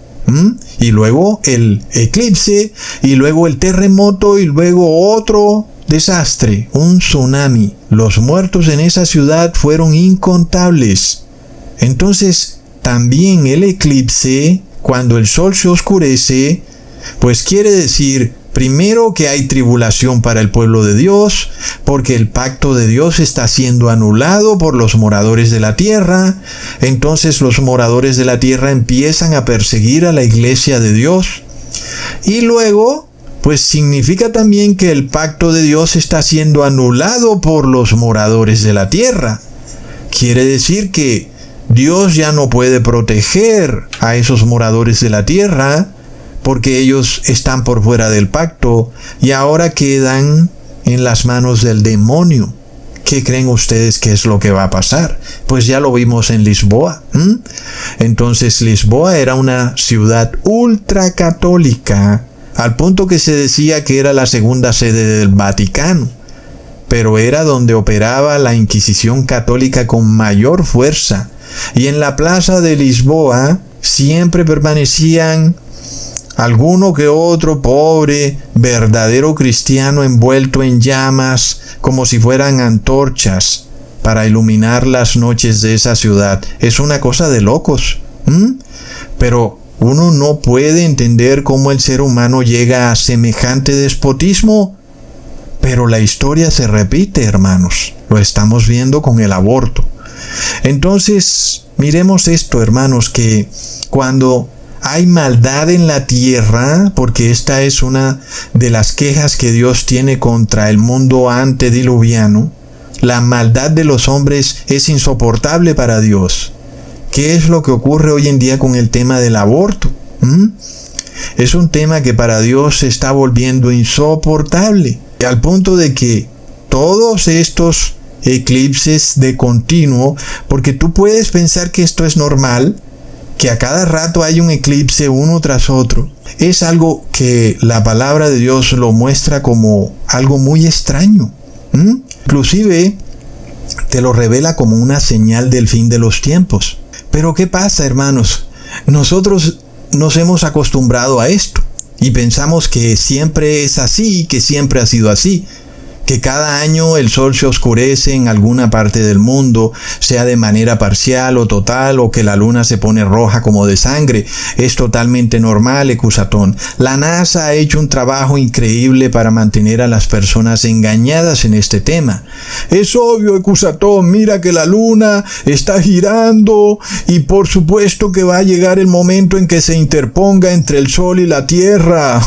Speaker 8: Y luego el eclipse, y luego el terremoto, y luego otro desastre, un tsunami. Los muertos en esa ciudad fueron incontables. Entonces, también el eclipse, cuando el sol se oscurece, pues quiere decir primero que hay tribulación para el pueblo de Dios, porque el pacto de Dios está siendo anulado por los moradores de la tierra. Entonces los moradores de la tierra empiezan a perseguir a la iglesia de Dios. Y luego, pues significa también que el pacto de Dios está siendo anulado por los moradores de la tierra. Quiere decir que Dios ya no puede proteger a esos moradores de la tierra, porque ellos están por fuera del pacto y ahora quedan en las manos del demonio. ¿Qué creen ustedes que es lo que va a pasar? Pues ya lo vimos en Lisboa. Entonces Lisboa era una ciudad ultracatólica, al punto que se decía que era la segunda sede del Vaticano, pero era donde operaba la Inquisición católica con mayor fuerza. Y en la plaza de Lisboa siempre permanecían alguno que otro pobre, verdadero cristiano envuelto en llamas, como si fueran antorchas, para iluminar las noches de esa ciudad. Es una cosa de locos. Pero uno no puede entender cómo el ser humano llega a semejante despotismo. Pero la historia se repite, hermanos. Lo estamos viendo con el aborto. Entonces, miremos esto, hermanos, que cuando hay maldad en la tierra, porque esta es una de las quejas que Dios tiene contra el mundo antediluviano, la maldad de los hombres es insoportable para Dios. ¿Qué es lo que ocurre hoy en día con el tema del aborto? Es un tema que para Dios se está volviendo insoportable, al punto de que todos estos eclipses de continuo, porque tú puedes pensar que esto es normal, que a cada rato hay un eclipse uno tras otro. Es algo que la palabra de Dios lo muestra como algo muy extraño. Inclusive te lo revela como una señal del fin de los tiempos. Pero ¿qué pasa, hermanos? Nosotros nos hemos acostumbrado a esto y pensamos que siempre es así, que siempre ha sido así, que cada año el sol se oscurece en alguna parte del mundo, sea de manera parcial o total, o que la luna se pone roja como de sangre. Es totalmente normal, Ecusatón. La NASA ha hecho un trabajo increíble para mantener a las personas engañadas en este tema. Es obvio, Ecusatón, mira que la luna está girando y por supuesto que va a llegar el momento en que se interponga entre el sol y la tierra.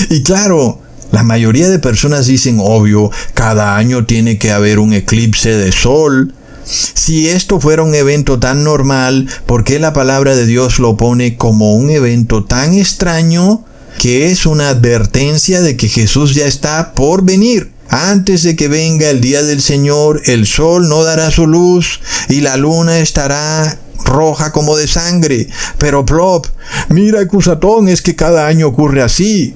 Speaker 8: Y claro, la mayoría de personas dicen, obvio, cada año tiene que haber un eclipse de sol. Si esto fuera un evento tan normal, ¿por qué la palabra de Dios lo pone como un evento tan extraño que es una advertencia de que Jesús ya está por venir? Antes de que venga el día del Señor, el sol no dará su luz y la luna estará roja como de sangre. Pero plop, mira, Ecusatón, es que cada año ocurre así.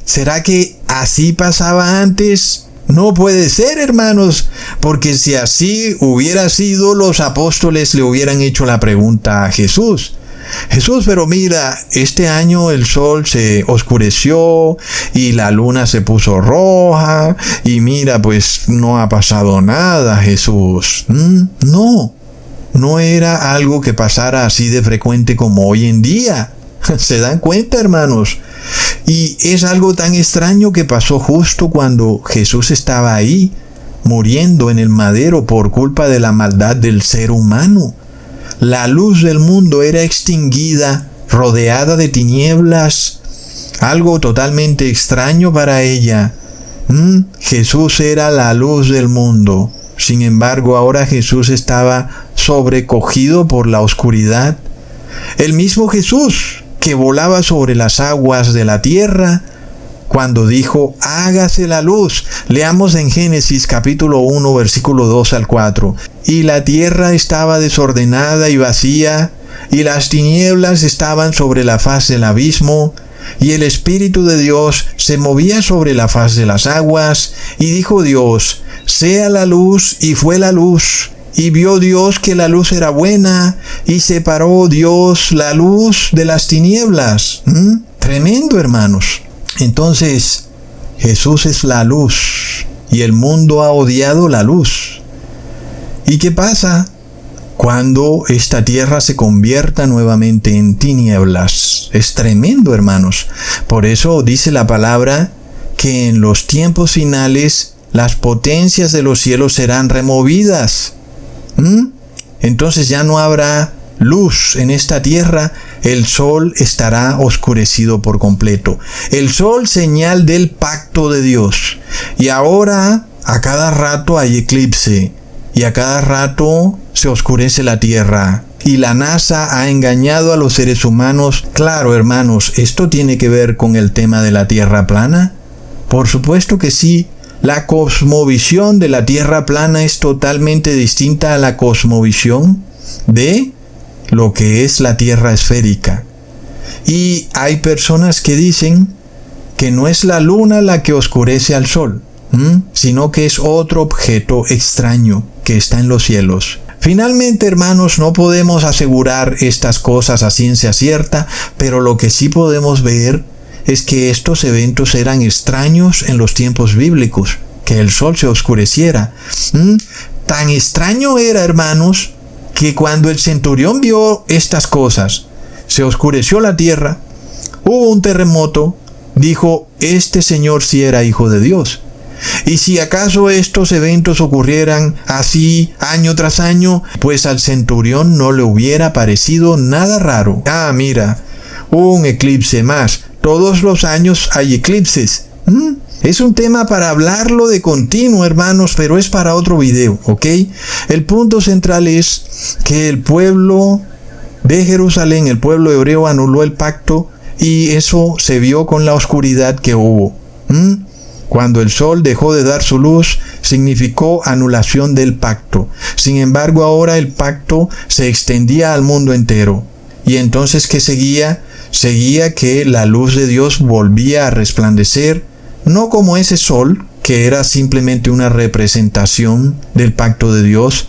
Speaker 8: ¿Será que así pasaba antes? No puede ser, hermanos, porque si así hubiera sido, los apóstoles le hubieran hecho la pregunta a Jesús. Jesús, pero mira, este año el sol se oscureció y la luna se puso roja y mira, pues no ha pasado nada, Jesús. No era algo que pasara así de frecuente como hoy en día. ¿Se dan cuenta, hermanos? Y es algo tan extraño que pasó justo cuando Jesús estaba ahí, muriendo en el madero por culpa de la maldad del ser humano. La luz del mundo era extinguida, rodeada de tinieblas, algo totalmente extraño para ella. Jesús era la luz del mundo. Sin embargo, ahora Jesús estaba sobrecogido por la oscuridad. El mismo Jesús que volaba sobre las aguas de la tierra, cuando dijo, hágase la luz. Leamos en Génesis capítulo 1, versículo 2 al 4. Y la tierra estaba desordenada y vacía, y las tinieblas estaban sobre la faz del abismo, y el Espíritu de Dios se movía sobre la faz de las aguas, y dijo Dios, sea la luz, y fue la luz. Y vio Dios que la luz era buena, y separó Dios la luz de las tinieblas. Tremendo, hermanos. Entonces, Jesús es la luz, y el mundo ha odiado la luz. ¿Y qué pasa cuando esta tierra se convierta nuevamente en tinieblas? Es tremendo, hermanos. Por eso dice la palabra que en los tiempos finales las potencias de los cielos serán removidas. Entonces ya no habrá luz en esta tierra, el sol estará oscurecido por completo. El sol, señal del pacto de Dios. Y ahora a cada rato hay eclipse, y a cada rato se oscurece la tierra. Y la NASA ha engañado a los seres humanos. Claro, hermanos, ¿esto tiene que ver con el tema de la tierra plana? Por supuesto que sí. La cosmovisión de la tierra plana es totalmente distinta a la cosmovisión de lo que es la tierra esférica. Y hay personas que dicen que no es la luna la que oscurece al sol, sino que es otro objeto extraño que está en los cielos. Finalmente, hermanos, no podemos asegurar estas cosas a ciencia cierta, pero lo que sí podemos ver es que estos eventos eran extraños en los tiempos bíblicos, que el sol se oscureciera. Tan extraño era, hermanos, que cuando el centurión vio estas cosas, se oscureció la tierra, hubo un terremoto, dijo, este señor sí era hijo de Dios. Y si acaso estos eventos ocurrieran así año tras año, pues al centurión no le hubiera parecido nada raro. Mira, un eclipse más. Todos los años hay eclipses. Es un tema para hablarlo de continuo, hermanos, pero es para otro video, ¿ok? El punto central es que el pueblo de Jerusalén, el pueblo hebreo, anuló el pacto y eso se vio con la oscuridad que hubo. Cuando el sol dejó de dar su luz, significó anulación del pacto. Sin embargo, ahora el pacto se extendía al mundo entero. Y entonces, ¿qué seguía? Seguía que la luz de Dios volvía a resplandecer, no como ese sol, que era simplemente una representación del pacto de Dios,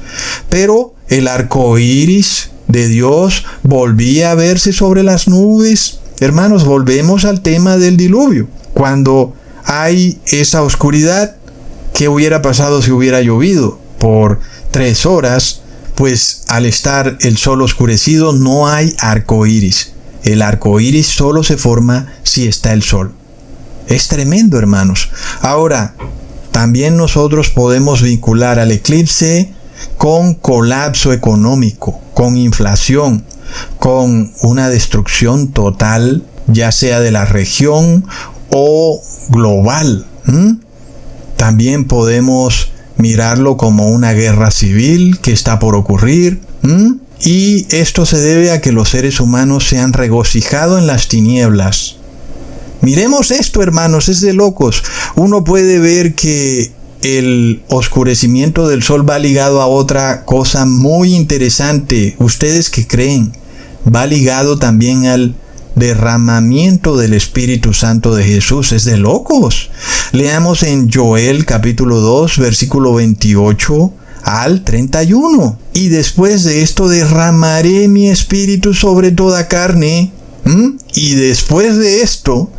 Speaker 8: pero el arco iris de Dios volvía a verse sobre las nubes. Hermanos, volvemos al tema del diluvio. Cuando hay esa oscuridad. ¿Qué hubiera pasado si hubiera llovido por 3 horas? Pues al estar el sol oscurecido no hay arco iris. El arco iris solo se forma si está el sol. Es tremendo, hermanos. Ahora, también nosotros podemos vincular al eclipse con colapso económico, con inflación, con una destrucción total, ya sea de la región o global. También podemos mirarlo como una guerra civil que está por ocurrir. Y esto se debe a que los seres humanos se han regocijado en las tinieblas. Miremos esto, hermanos, es de locos. Uno puede ver que el oscurecimiento del sol va ligado a otra cosa muy interesante. ¿Ustedes qué creen? Va ligado también al derramamiento del Espíritu Santo de Jesús. Es de locos. Leamos en Joel capítulo 2, versículo 28 al 31. Y después de esto derramaré mi espíritu sobre toda carne. Y después de esto,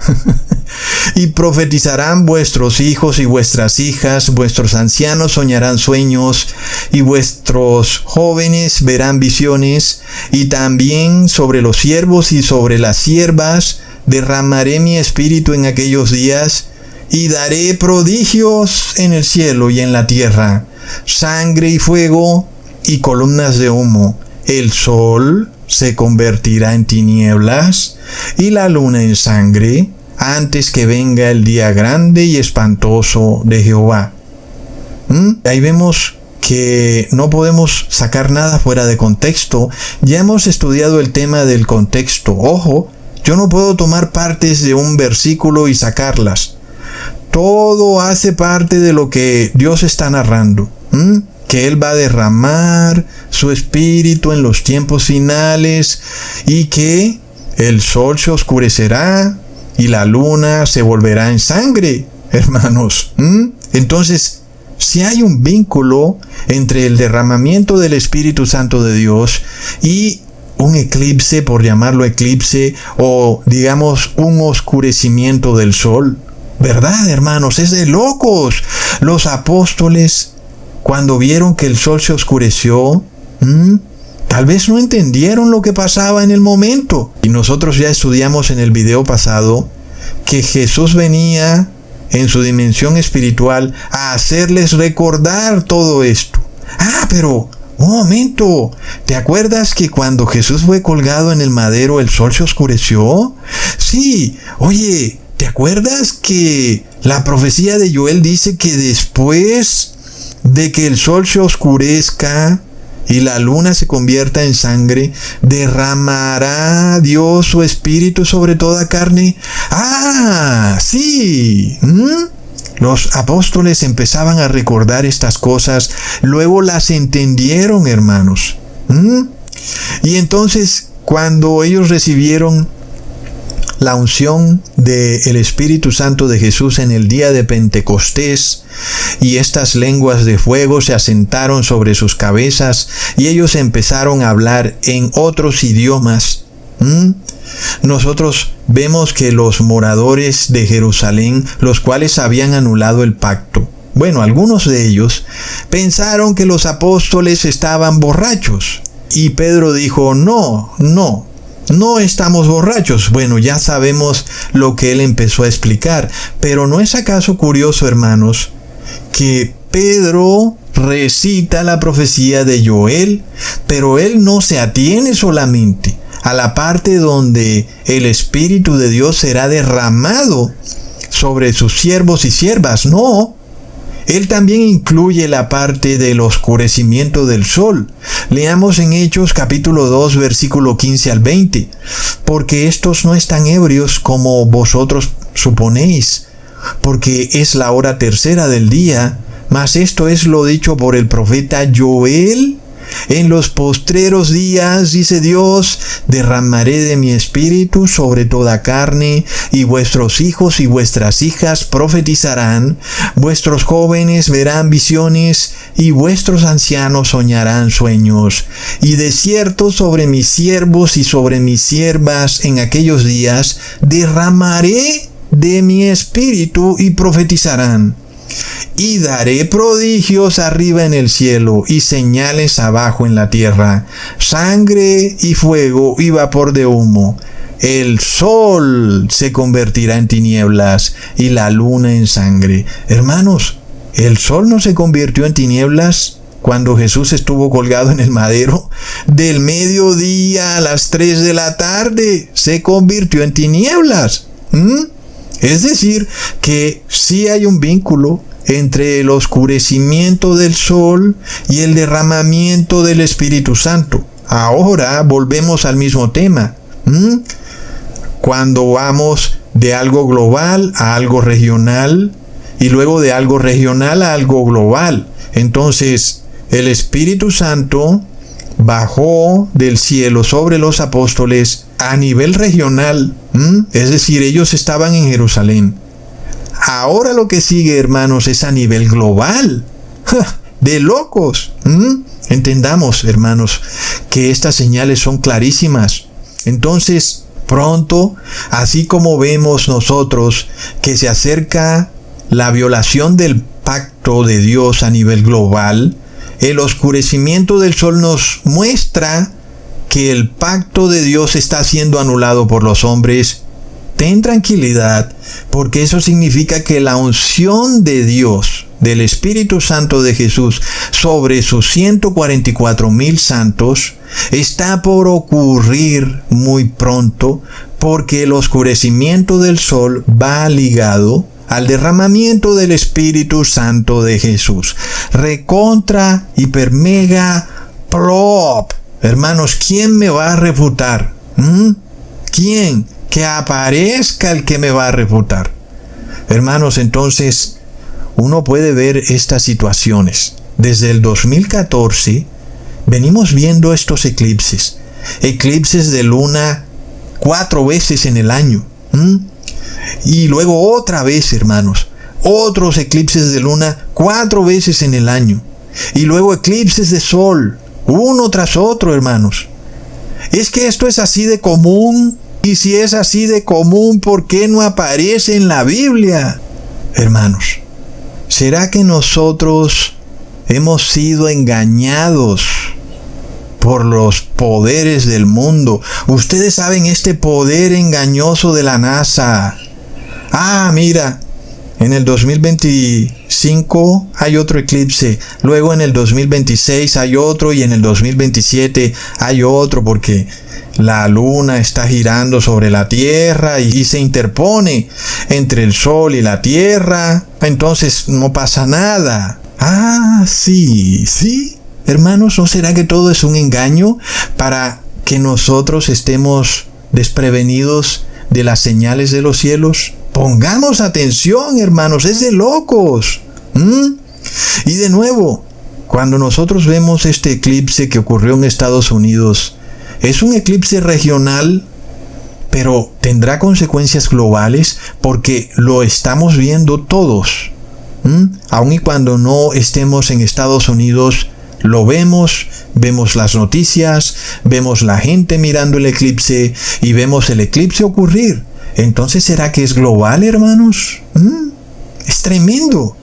Speaker 8: y profetizarán vuestros hijos y vuestras hijas, vuestros ancianos soñarán sueños, y vuestros jóvenes verán visiones, y también sobre los siervos y sobre las siervas derramaré mi espíritu en aquellos días, y daré prodigios en el cielo y en la tierra, sangre y fuego y columnas de humo. El sol se convertirá en tinieblas y la luna en sangre antes que venga el día grande y espantoso de Jehová. Ahí vemos que no podemos sacar nada fuera de contexto. Ya hemos estudiado el tema del contexto. Ojo, yo no puedo tomar partes de un versículo y sacarlas. Todo hace parte de lo que Dios está narrando. Que Él va a derramar su espíritu en los tiempos finales y que el sol se oscurecerá y la luna se volverá en sangre, hermanos. Entonces, si hay un vínculo entre el derramamiento del Espíritu Santo de Dios y un eclipse, por llamarlo eclipse, o digamos un oscurecimiento del sol, ¿verdad, hermanos? Es de locos. Los apóstoles, cuando vieron que el sol se oscureció, tal vez no entendieron lo que pasaba en el momento. Y nosotros ya estudiamos en el video pasado que Jesús venía en su dimensión espiritual a hacerles recordar todo esto. Pero, un momento, ¿te acuerdas que cuando Jesús fue colgado en el madero el sol se oscureció? Sí, oye, ¿te acuerdas que la profecía de Joel dice que después de que el sol se oscurezca y la luna se convierta en sangre, derramará Dios su espíritu sobre toda carne? Sí. Los apóstoles empezaban a recordar estas cosas, luego las entendieron, hermanos. Y entonces, cuando ellos recibieron la unción del Espíritu Santo de Jesús en el día de Pentecostés, y estas lenguas de fuego se asentaron sobre sus cabezas, y ellos empezaron a hablar en otros idiomas. Nosotros vemos que los moradores de Jerusalén, los cuales habían anulado el pacto, bueno, algunos de ellos pensaron que los apóstoles estaban borrachos, y Pedro dijo, no estamos borrachos. Bueno, ya sabemos lo que él empezó a explicar, pero ¿no es acaso curioso, hermanos, que Pedro recita la profecía de Joel, pero él no se atiene solamente a la parte donde el Espíritu de Dios será derramado sobre sus siervos y siervas? No. Él también incluye la parte del oscurecimiento del sol. Leamos en Hechos capítulo 2, versículo 15 al 20. Porque estos no están ebrios como vosotros suponéis, porque es la hora tercera del día, mas esto es lo dicho por el profeta Joel. En los postreros días, dice Dios, derramaré de mi espíritu sobre toda carne, y vuestros hijos y vuestras hijas profetizarán, vuestros jóvenes verán visiones, y vuestros ancianos soñarán sueños. Y de cierto sobre mis siervos y sobre mis siervas en aquellos días derramaré de mi espíritu y profetizarán. Y daré prodigios arriba en el cielo y señales abajo en la tierra, sangre y fuego y vapor de humo. El sol se convertirá en tinieblas y la luna en sangre. Hermanos, el sol no se convirtió en tinieblas cuando Jesús estuvo colgado en el madero. Del mediodía a las 3 de la tarde se convirtió en tinieblas. Es decir, que sí hay un vínculo entre el oscurecimiento del sol y el derramamiento del Espíritu Santo. Ahora volvemos al mismo tema. Cuando vamos de algo global a algo regional y luego de algo regional a algo global. Entonces, el Espíritu Santo bajó del cielo sobre los apóstoles a nivel regional. Es decir, ellos estaban en Jerusalén. Ahora lo que sigue, hermanos, es a nivel global. De locos. Entendamos, hermanos, que estas señales son clarísimas. Entonces, pronto, así como vemos nosotros que se acerca la violación del pacto de Dios a nivel global, el oscurecimiento del sol nos muestra que el pacto de Dios está siendo anulado por los hombres. Ten tranquilidad, porque eso significa que la unción de Dios, del Espíritu Santo de Jesús, sobre sus 144,000 santos, está por ocurrir muy pronto, porque el oscurecimiento del sol va ligado al derramamiento del Espíritu Santo de Jesús. Recontra, hiper, mega, plop. Hermanos, ¿quién me va a refutar? ¿Quién? Que aparezca el que me va a refutar. Hermanos, entonces, uno puede ver estas situaciones. Desde el 2014, venimos viendo estos eclipses. Eclipses de luna 4 veces en el año. Y luego otra vez, hermanos, otros eclipses de luna 4 veces en el año. Y luego eclipses de sol, uno tras otro, hermanos. Es que esto es así de común. Y si es así de común, ¿por qué no aparece en la Biblia? Hermanos, ¿será que nosotros hemos sido engañados por los poderes del mundo? Ustedes saben este poder engañoso de la NASA. Mira, en el 2025 hay otro eclipse, luego en el 2026 hay otro y en el 2027 hay otro, porque la luna está girando sobre la tierra y se interpone entre el sol y la tierra. Entonces no pasa nada. Sí. Hermanos, ¿no será que todo es un engaño para que nosotros estemos desprevenidos de las señales de los cielos? Pongamos atención, hermanos, es de locos. Y de nuevo, cuando nosotros vemos este eclipse que ocurrió en Estados Unidos, es un eclipse regional, pero tendrá consecuencias globales porque lo estamos viendo todos. Aun y cuando no estemos en Estados Unidos, lo vemos las noticias, vemos la gente mirando el eclipse y vemos el eclipse ocurrir. Entonces, ¿será que es global, hermanos? Es tremendo.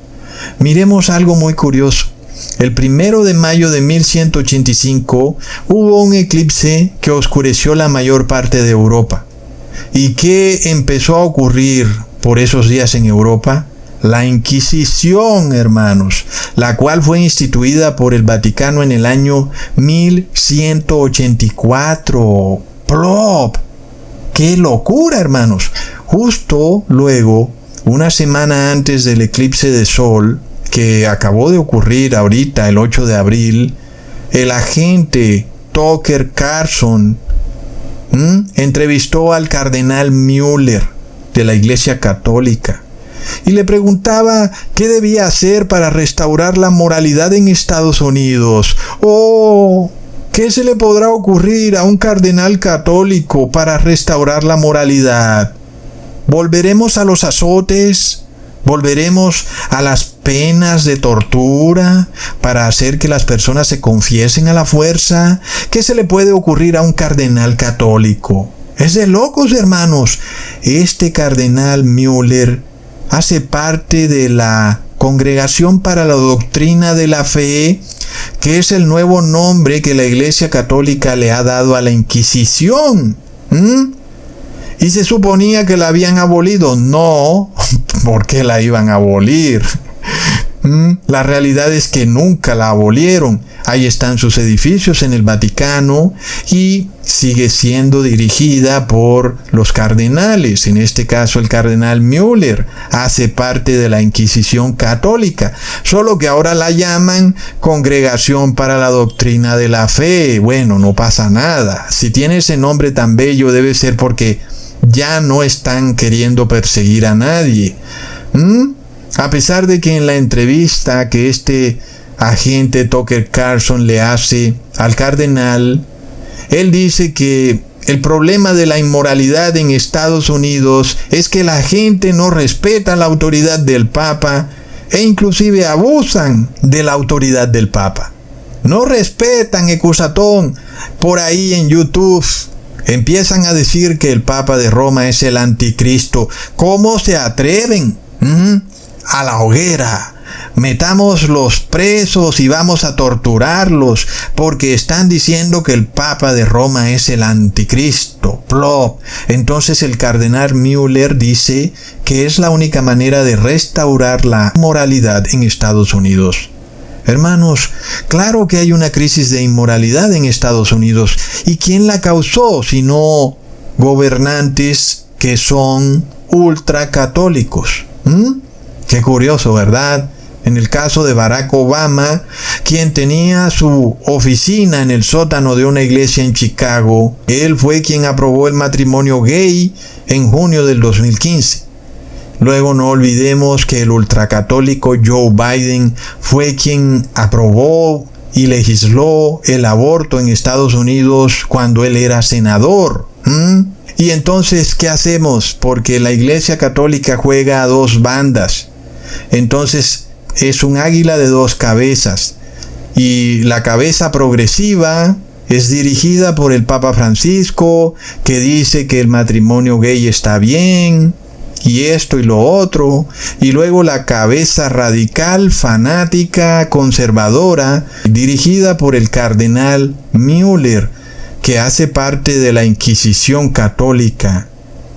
Speaker 8: Miremos algo muy curioso. El 1 de mayo de 1185 hubo un eclipse que oscureció la mayor parte de Europa. ¿Y qué empezó a ocurrir por esos días en Europa? La Inquisición, hermanos, la cual fue instituida por el Vaticano en el año 1184. ¡Plop! ¡Qué locura, hermanos! Justo luego, una semana antes del eclipse de sol, que acabó de ocurrir ahorita, el 8 de abril, el agente Tucker Carlson entrevistó al cardenal Müller de la Iglesia Católica y le preguntaba qué debía hacer para restaurar la moralidad en Estados Unidos. ¿Qué se le podrá ocurrir a un cardenal católico para restaurar la moralidad? ¿Volveremos a los azotes? ¿Volveremos a las penas de tortura para hacer que las personas se confiesen a la fuerza? ¿Qué se le puede ocurrir a un cardenal católico? Es de locos, hermanos. Este cardenal Müller hace parte de la Congregación para la Doctrina de la Fe, que es el nuevo nombre que la Iglesia Católica le ha dado a la Inquisición. Y se suponía que la habían abolido. No, ¿por qué la iban a abolir? La realidad es que nunca la abolieron. Ahí están sus edificios en el Vaticano y sigue siendo dirigida por los cardenales. En este caso, el cardenal Müller hace parte de la Inquisición católica, solo que ahora la llaman Congregación para la Doctrina de la Fe. Bueno, no pasa nada. Si tiene ese nombre tan bello, debe ser porque ya no están queriendo perseguir a nadie. A pesar de que en la entrevista que este agente Tucker Carlson le hace al cardenal, él dice que el problema de la inmoralidad en Estados Unidos es que la gente no respeta la autoridad del Papa e inclusive abusan de la autoridad del Papa. No respetan, Ecusatón. Por ahí en YouTube empiezan a decir que el Papa de Roma es el anticristo. ¿Cómo se atreven? A la hoguera. Metámoslos presos y vamos a torturarlos porque están diciendo que el Papa de Roma es el anticristo. Plop. Entonces el cardenal Müller dice que es la única manera de restaurar la moralidad en Estados Unidos. Hermanos, claro que hay una crisis de inmoralidad en Estados Unidos. ¿Y quién la causó sino gobernantes que son ultracatólicos? Qué curioso, ¿verdad? En el caso de Barack Obama, quien tenía su oficina en el sótano de una iglesia en Chicago, él fue quien aprobó el matrimonio gay en junio del 2015. Luego no olvidemos que el ultracatólico Joe Biden fue quien aprobó y legisló el aborto en Estados Unidos cuando él era senador. Y entonces, ¿qué hacemos? Porque la Iglesia Católica juega a dos bandas. Entonces, es un águila de dos cabezas. Y la cabeza progresiva es dirigida por el Papa Francisco, que dice que el matrimonio gay está bien, y esto y lo otro. Y luego la cabeza radical, fanática, conservadora, dirigida por el cardenal Müller, que hace parte de la Inquisición católica,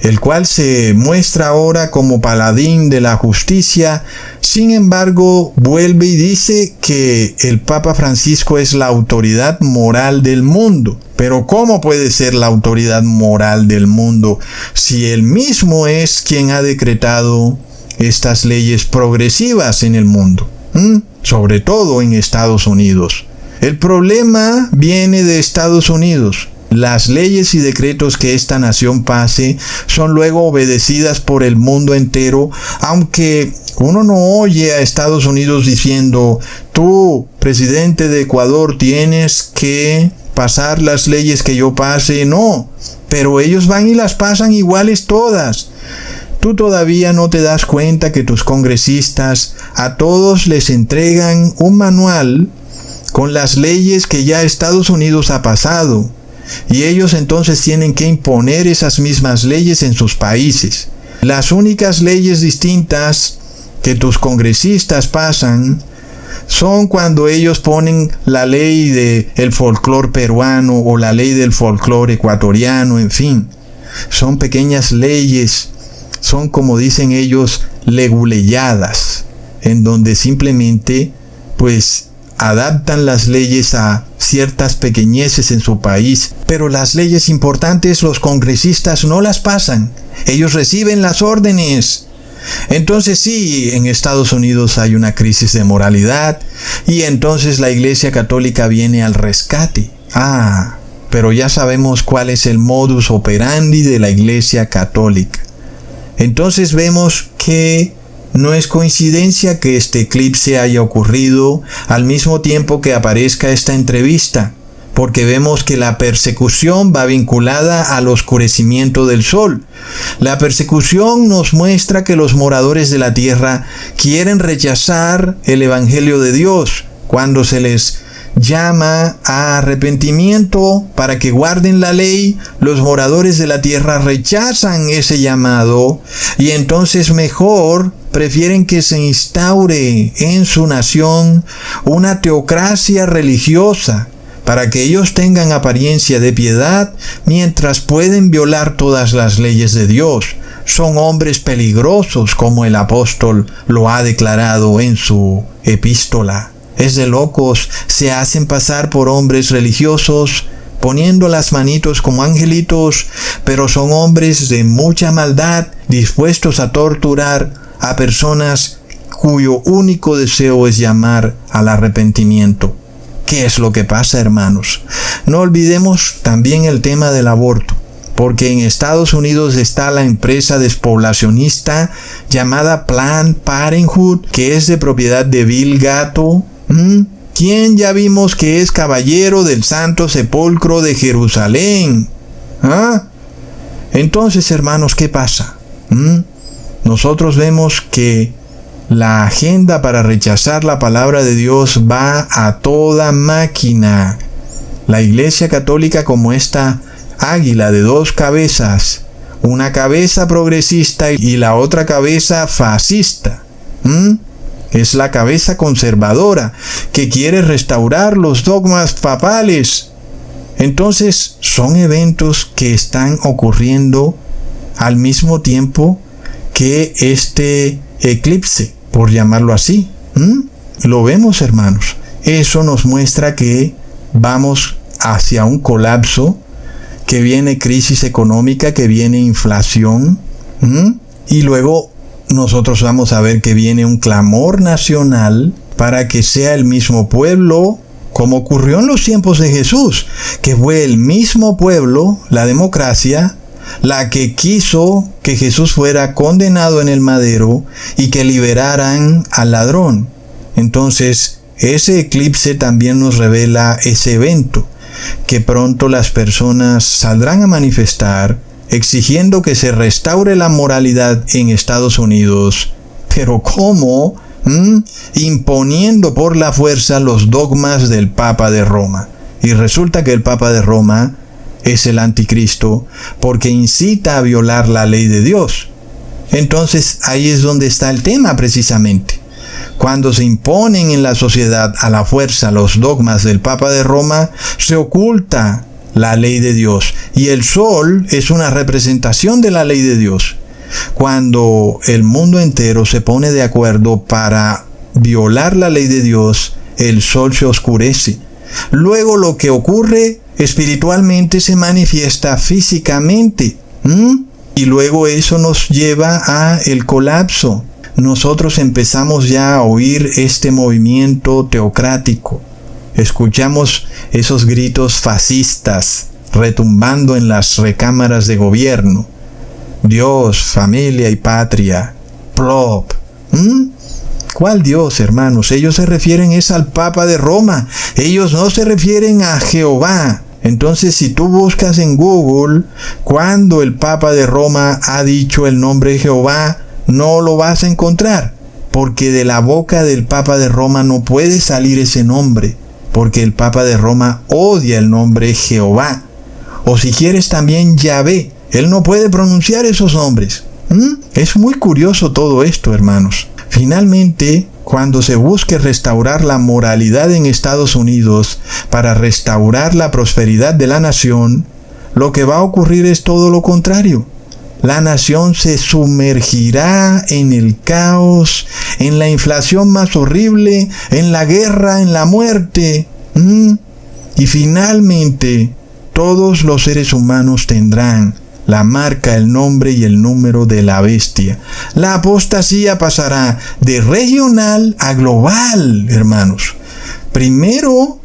Speaker 8: el cual se muestra ahora como paladín de la justicia. Sin embargo, vuelve y dice que el Papa Francisco es la autoridad moral del mundo. Pero ¿cómo puede ser la autoridad moral del mundo si él mismo es quien ha decretado estas leyes progresivas en el mundo? Sobre todo en Estados Unidos. El problema viene de Estados Unidos. Las leyes y decretos que esta nación pase son luego obedecidas por el mundo entero, aunque uno no oye a Estados Unidos diciendo: tú, presidente de Ecuador, tienes que pasar las leyes que yo pase. No, pero ellos van y las pasan iguales todas. Tú todavía no te das cuenta que tus congresistas a todos les entregan un manual con las leyes que ya Estados Unidos ha pasado. Y ellos entonces tienen que imponer esas mismas leyes en sus países. Las únicas leyes distintas que tus congresistas pasan son cuando ellos ponen la ley del folclore peruano o la ley del folclore ecuatoriano, en fin. Son pequeñas leyes, son, como dicen ellos, leguleyadas, en donde simplemente adaptan las leyes a ciertas pequeñeces en su país, pero las leyes importantes los congresistas no las pasan. Ellos reciben las órdenes. Entonces sí, en Estados Unidos hay una crisis de moralidad y entonces la Iglesia Católica viene al rescate. Pero ya sabemos cuál es el modus operandi de la Iglesia Católica. Entonces vemos que no es coincidencia que este eclipse haya ocurrido al mismo tiempo que aparezca esta entrevista, porque vemos que la persecución va vinculada al oscurecimiento del sol. La persecución nos muestra que los moradores de la tierra quieren rechazar el Evangelio de Dios cuando se les llama a arrepentimiento para que guarden la ley, los moradores de la tierra rechazan ese llamado y entonces mejor prefieren que se instaure en su nación una teocracia religiosa para que ellos tengan apariencia de piedad mientras pueden violar todas las leyes de Dios. Son hombres peligrosos, como el apóstol lo ha declarado en su epístola. Es de locos, se hacen pasar por hombres religiosos, poniendo las manitos como angelitos, pero son hombres de mucha maldad, dispuestos a torturar a personas cuyo único deseo es llamar al arrepentimiento. ¿Qué es lo que pasa, hermanos? No olvidemos también el tema del aborto, porque en Estados Unidos está la empresa despoblacionista llamada Planned Parenthood, que es de propiedad de Bill Gatto, quien ya vimos que es caballero del Santo Sepulcro de Jerusalén. Entonces, hermanos, ¿qué pasa? Nosotros vemos que la agenda para rechazar la palabra de Dios va a toda máquina. La Iglesia Católica, como esta águila de dos cabezas, una cabeza progresista y la otra cabeza fascista, es la cabeza conservadora que quiere restaurar los dogmas papales. Entonces son eventos que están ocurriendo al mismo tiempo que este eclipse, por llamarlo así. Lo vemos, hermanos. Eso nos muestra que vamos hacia un colapso, que viene crisis económica, que viene inflación, y luego nosotros vamos a ver que viene un clamor nacional para que sea el mismo pueblo, como ocurrió en los tiempos de Jesús, que fue el mismo pueblo, la democracia, la que quiso que Jesús fuera condenado en el madero y que liberaran al ladrón. Entonces, ese eclipse también nos revela ese evento, que pronto las personas saldrán a manifestar exigiendo que se restaure la moralidad en Estados Unidos. ¿Pero cómo? Imponiendo por la fuerza los dogmas del Papa de Roma. Y resulta que el Papa de Roma es el anticristo porque incita a violar la ley de Dios. Entonces ahí es donde está el tema precisamente. Cuando se imponen en la sociedad a la fuerza los dogmas del Papa de Roma, se oculta la ley de Dios. Y el sol es una representación de la ley de Dios. Cuando el mundo entero se pone de acuerdo para violar la ley de Dios, el sol se oscurece. Luego lo que ocurre espiritualmente se manifiesta físicamente. Y luego eso nos lleva a el colapso. Nosotros empezamos ya a oír este movimiento teocrático. Escuchamos esos gritos fascistas retumbando en las recámaras de gobierno. Dios, familia y patria. Plop. ¿Cuál Dios, hermanos? Ellos se refieren es al Papa de Roma. Ellos no se refieren a Jehová. Entonces, si tú buscas en Google cuando el Papa de Roma ha dicho el nombre de Jehová, no lo vas a encontrar, porque de la boca del Papa de Roma no puede salir ese nombre, porque el Papa de Roma odia el nombre Jehová. O si quieres también Yahvé, él no puede pronunciar esos nombres. Es muy curioso todo esto, hermanos. Finalmente, cuando se busque restaurar la moralidad en Estados Unidos para restaurar la prosperidad de la nación, lo que va a ocurrir es todo lo contrario. La nación se sumergirá en el caos, en la inflación más horrible, en la guerra, en la muerte. Y finalmente, todos los seres humanos tendrán la marca, el nombre y el número de la bestia. La apostasía pasará de regional a global, hermanos. Primero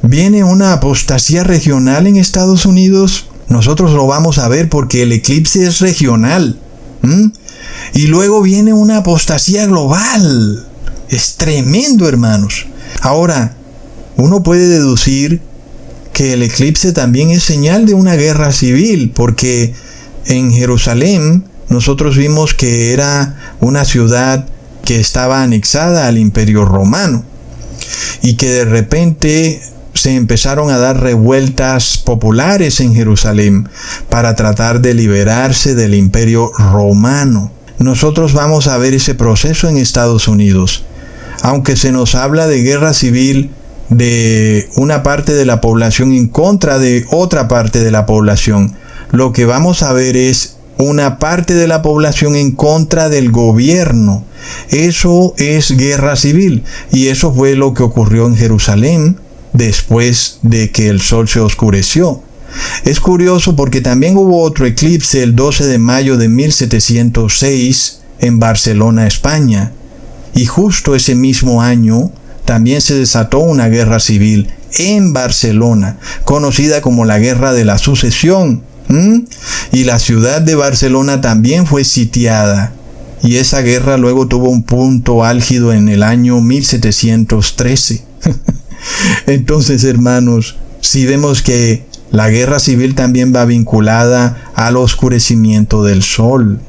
Speaker 8: viene una apostasía regional en Estados Unidos. Nosotros lo vamos a ver porque el eclipse es regional. Y luego viene una apostasía global. Es tremendo, hermanos. Ahora, uno puede deducir que el eclipse también es señal de una guerra civil, porque en Jerusalén nosotros vimos que era una ciudad que estaba anexada al Imperio Romano y que de repente se empezaron a dar revueltas populares en Jerusalén para tratar de liberarse del Imperio Romano. Nosotros vamos a ver ese proceso en Estados Unidos. Aunque se nos habla de guerra civil de una parte de la población en contra de otra parte de la población, lo que vamos a ver es una parte de la población en contra del gobierno. Eso es guerra civil, y eso fue lo que ocurrió en Jerusalén después de que el sol se oscureció. Es curioso porque también hubo otro eclipse el 12 de mayo de 1706 en Barcelona, España, y justo ese mismo año también se desató una guerra civil en Barcelona, conocida como la Guerra de la Sucesión. Y la ciudad de Barcelona también fue sitiada. Y esa guerra luego tuvo un punto álgido en el año 1713. Entonces, hermanos, si vemos que la guerra civil también va vinculada al oscurecimiento del sol.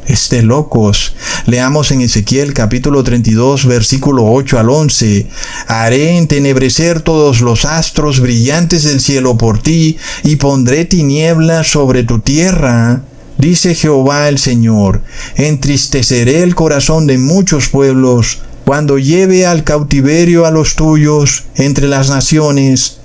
Speaker 8: Es de locos. Leamos en Ezequiel capítulo 32, versículo 8 al 11. Haré entenebrecer todos los astros brillantes del cielo por ti, y pondré tinieblas sobre tu tierra, dice Jehová el Señor. Entristeceré el corazón de muchos pueblos, cuando lleve al cautiverio a los tuyos entre las naciones,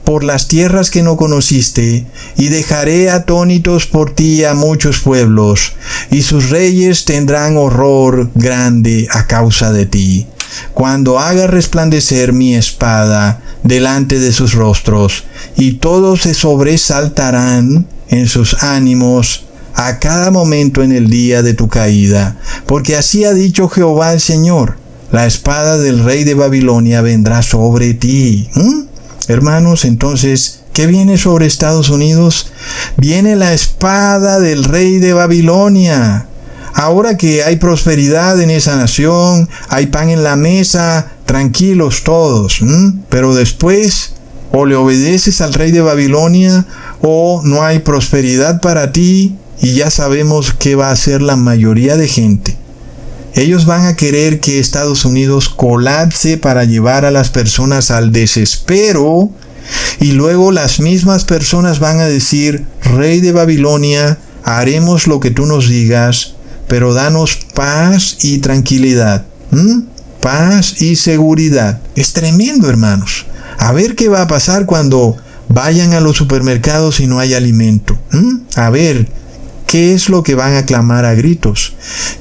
Speaker 8: por las tierras que no conociste, y dejaré atónitos por ti a muchos pueblos, y sus reyes tendrán horror grande a causa de ti, cuando haga resplandecer mi espada delante de sus rostros, y todos se sobresaltarán en sus ánimos a cada momento en el día de tu caída, porque así ha dicho Jehová el Señor, la espada del rey de Babilonia vendrá sobre ti. Hermanos, entonces, ¿qué viene sobre Estados Unidos? Viene la espada del rey de Babilonia. Ahora que hay prosperidad en esa nación, hay pan en la mesa, tranquilos todos. Pero después, o le obedeces al rey de Babilonia, o no hay prosperidad para ti, y ya sabemos qué va a hacer la mayoría de gente. Ellos van a querer que Estados Unidos colapse para llevar a las personas al desespero, y luego las mismas personas van a decir: Rey de Babilonia, haremos lo que tú nos digas, pero danos paz y tranquilidad. Paz y seguridad. Es tremendo, hermanos. A ver qué va a pasar cuando vayan a los supermercados y no hay alimento. A ver, ¿qué es lo que van a clamar a gritos?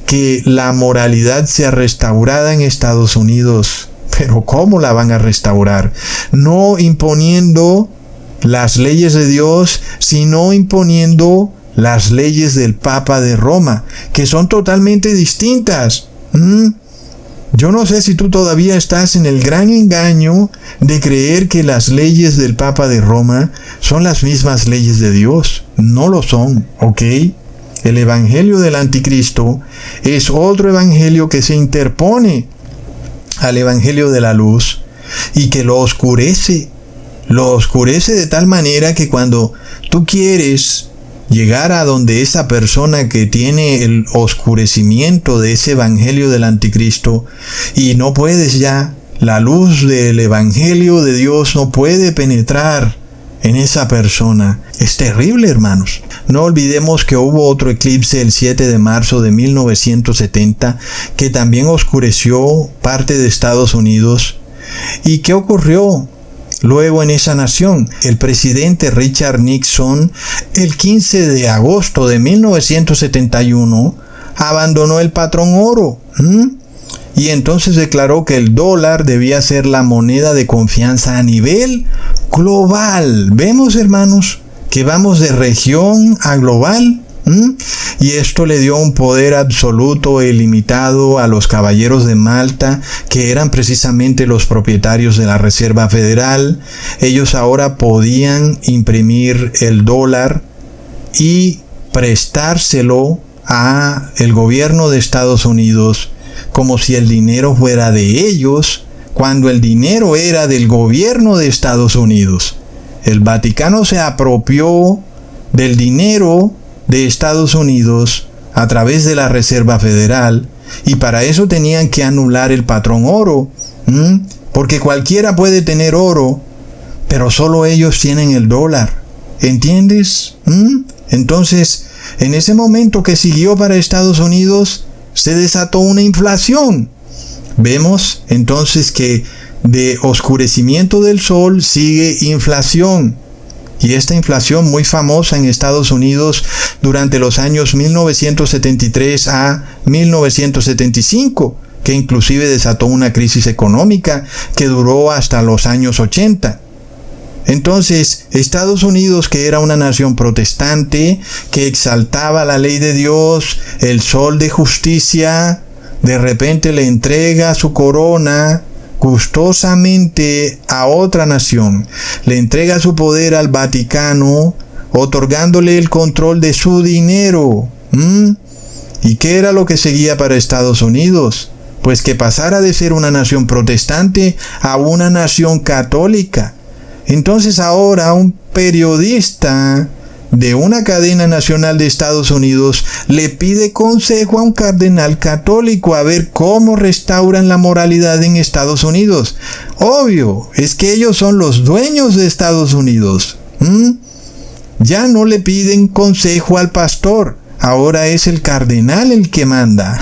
Speaker 8: Que la moralidad sea restaurada en Estados Unidos. Pero ¿cómo la van a restaurar? No imponiendo las leyes de Dios, sino imponiendo las leyes del Papa de Roma, que son totalmente distintas. Yo no sé si tú todavía estás en el gran engaño de creer que las leyes del Papa de Roma son las mismas leyes de Dios. No lo son, ¿ok? El evangelio del anticristo es otro evangelio que se interpone al evangelio de la luz y que lo oscurece. Lo oscurece de tal manera que cuando tú quieres llegar a donde esa persona que tiene el oscurecimiento de ese evangelio del anticristo y no puedes ya, la luz del evangelio de Dios no puede penetrar en esa persona. Es terrible, hermanos. No olvidemos que hubo otro eclipse el 7 de marzo de 1970 que también oscureció parte de Estados Unidos. ¿Y qué ocurrió luego en esa nación? El presidente Richard Nixon, el 15 de agosto de 1971, abandonó el patrón oro. Y entonces declaró que el dólar debía ser la moneda de confianza a nivel global. Vemos, hermanos, que vamos de región a global. Y esto le dio un poder absoluto e ilimitado a los caballeros de Malta, que eran precisamente los propietarios de la Reserva Federal. Ellos ahora podían imprimir el dólar y prestárselo a el gobierno de Estados Unidos como si el dinero fuera de ellos, cuando el dinero era del gobierno de Estados Unidos. El Vaticano se apropió del dinero de Estados Unidos a través de la Reserva Federal, y para eso tenían que anular el patrón oro, porque cualquiera puede tener oro, pero solo ellos tienen el dólar. ¿Entiendes? Entonces, en ese momento que siguió para Estados Unidos, se desató una inflación. Vemos entonces que de oscurecimiento del sol sigue inflación. Y esta inflación muy famosa en Estados Unidos durante los años 1973 a 1975, que inclusive desató una crisis económica que duró hasta los años 80. Entonces, Estados Unidos, que era una nación protestante, que exaltaba la ley de Dios, el sol de justicia, de repente le entrega su corona gustosamente a otra nación, le entrega su poder al Vaticano, otorgándole el control de su dinero. ¿Y qué era lo que seguía para Estados Unidos? Pues que pasara de ser una nación protestante a una nación católica. Entonces ahora un periodista de una cadena nacional de Estados Unidos le pide consejo a un cardenal católico a ver cómo restauran la moralidad en Estados Unidos. Obvio, es que ellos son los dueños de Estados Unidos. Ya no le piden consejo al pastor, ahora es el cardenal el que manda.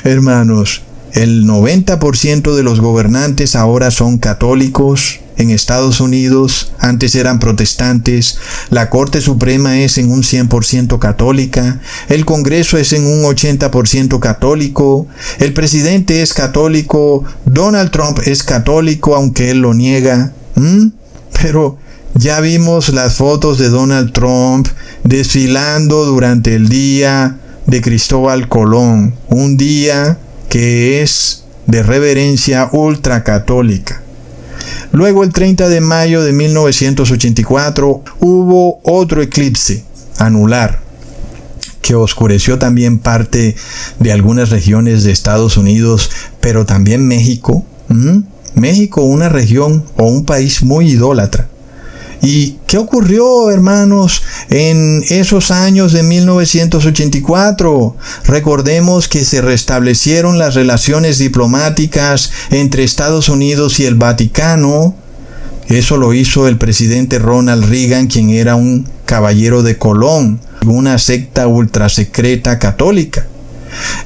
Speaker 8: Hermanos, el 90% de los gobernantes ahora son católicos. En Estados Unidos, antes eran protestantes, la Corte Suprema es en un 100% católica, el Congreso es en un 80% católico, el presidente es católico, Donald Trump es católico, aunque él lo niega. Pero ya vimos las fotos de Donald Trump desfilando durante el día de Cristóbal Colón, un día que es de reverencia ultracatólica. Luego, el 30 de mayo de 1984, hubo otro eclipse anular que oscureció también parte de algunas regiones de Estados Unidos, pero también México. México, una región o un país muy idólatra. ¿Y qué ocurrió, hermanos, en esos años de 1984? Recordemos que se restablecieron las relaciones diplomáticas entre Estados Unidos y el Vaticano. Eso lo hizo el presidente Ronald Reagan, quien era un caballero de Colón, una secta ultrasecreta católica.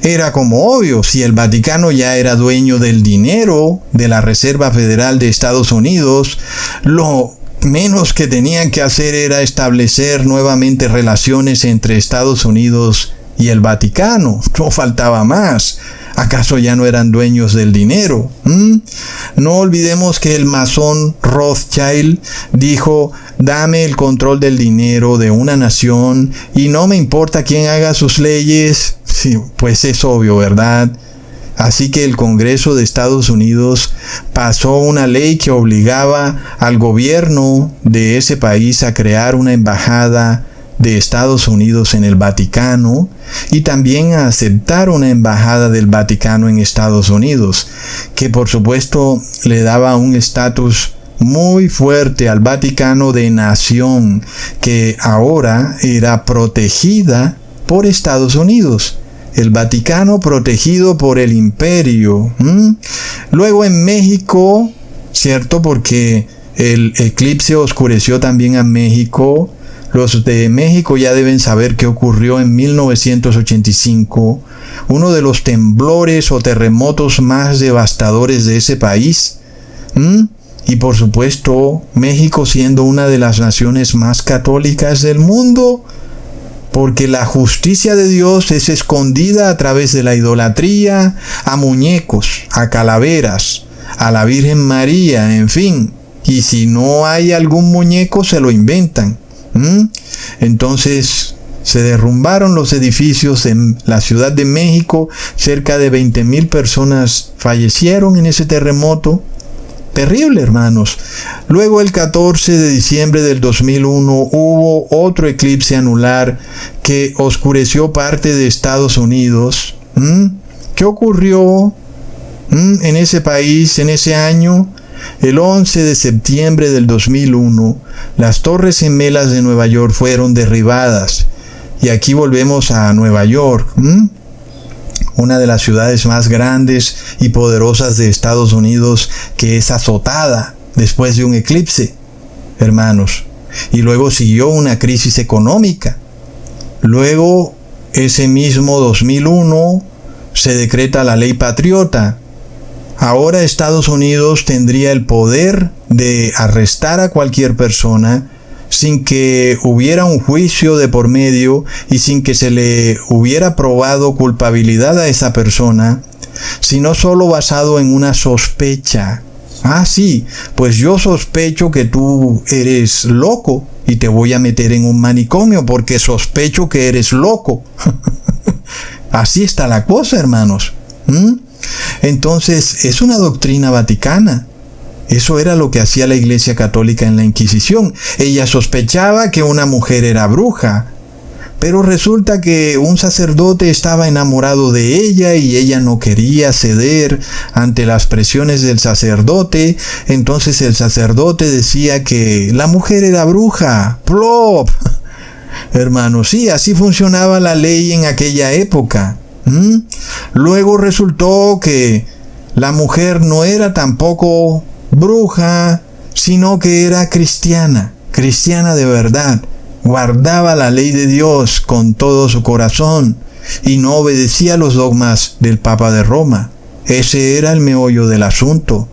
Speaker 8: Era como obvio, si el Vaticano ya era dueño del dinero de la Reserva Federal de Estados Unidos, lo menos que tenían que hacer era establecer nuevamente relaciones entre Estados Unidos y el Vaticano. No faltaba más. ¿Acaso ya no eran dueños del dinero? No olvidemos que el masón Rothschild dijo: dame el control del dinero de una nación y no me importa quién haga sus leyes. Sí, pues es obvio, ¿verdad? Así que el Congreso de Estados Unidos pasó una ley que obligaba al gobierno de ese país a crear una embajada de Estados Unidos en el Vaticano y también a aceptar una embajada del Vaticano en Estados Unidos, que por supuesto le daba un estatus muy fuerte al Vaticano de nación, que ahora era protegida por Estados Unidos. El Vaticano protegido por el imperio. Luego en México, ¿cierto? Porque el eclipse oscureció también a México. Los de México ya deben saber qué ocurrió en 1985, uno de los temblores o terremotos más devastadores de ese país. Y por supuesto, México siendo una de las naciones más católicas del mundo, porque la justicia de Dios es escondida a través de la idolatría a muñecos, a calaveras, a la Virgen María, en fin. Y si no hay algún muñeco, se lo inventan. Entonces se derrumbaron los edificios en la Ciudad de México. Cerca de 20,000 personas fallecieron en ese terremoto. Terrible, hermanos. Luego, el 14 de diciembre del 2001, hubo otro eclipse anular que oscureció parte de Estados Unidos. ¿Qué ocurrió en ese país en ese año? El 11 de septiembre del 2001, las Torres Gemelas de Nueva York fueron derribadas. Y aquí volvemos a Nueva York, una de las ciudades más grandes y poderosas de Estados Unidos, que es azotada después de un eclipse, hermanos. Y luego siguió una crisis económica. Luego, ese mismo 2001, se decreta la ley patriota. Ahora Estados Unidos tendría el poder de arrestar a cualquier persona sin que hubiera un juicio de por medio y sin que se le hubiera probado culpabilidad a esa persona, sino solo basado en una sospecha. Ah, sí, pues yo sospecho que tú eres loco y te voy a meter en un manicomio porque sospecho que eres loco. Así está la cosa, hermanos. Entonces, es una doctrina vaticana. Eso era lo que hacía la Iglesia Católica en la Inquisición. Ella sospechaba que una mujer era bruja, pero resulta que un sacerdote estaba enamorado de ella y ella no quería ceder ante las presiones del sacerdote. Entonces el sacerdote decía que la mujer era bruja. ¡Plop! Hermanos, sí, así funcionaba la ley en aquella época. Luego resultó que la mujer no era tampoco bruja, sino que era cristiana de verdad. Guardaba la ley de Dios con todo su corazón y no obedecía los dogmas del Papa de Roma. Ese era el meollo del asunto.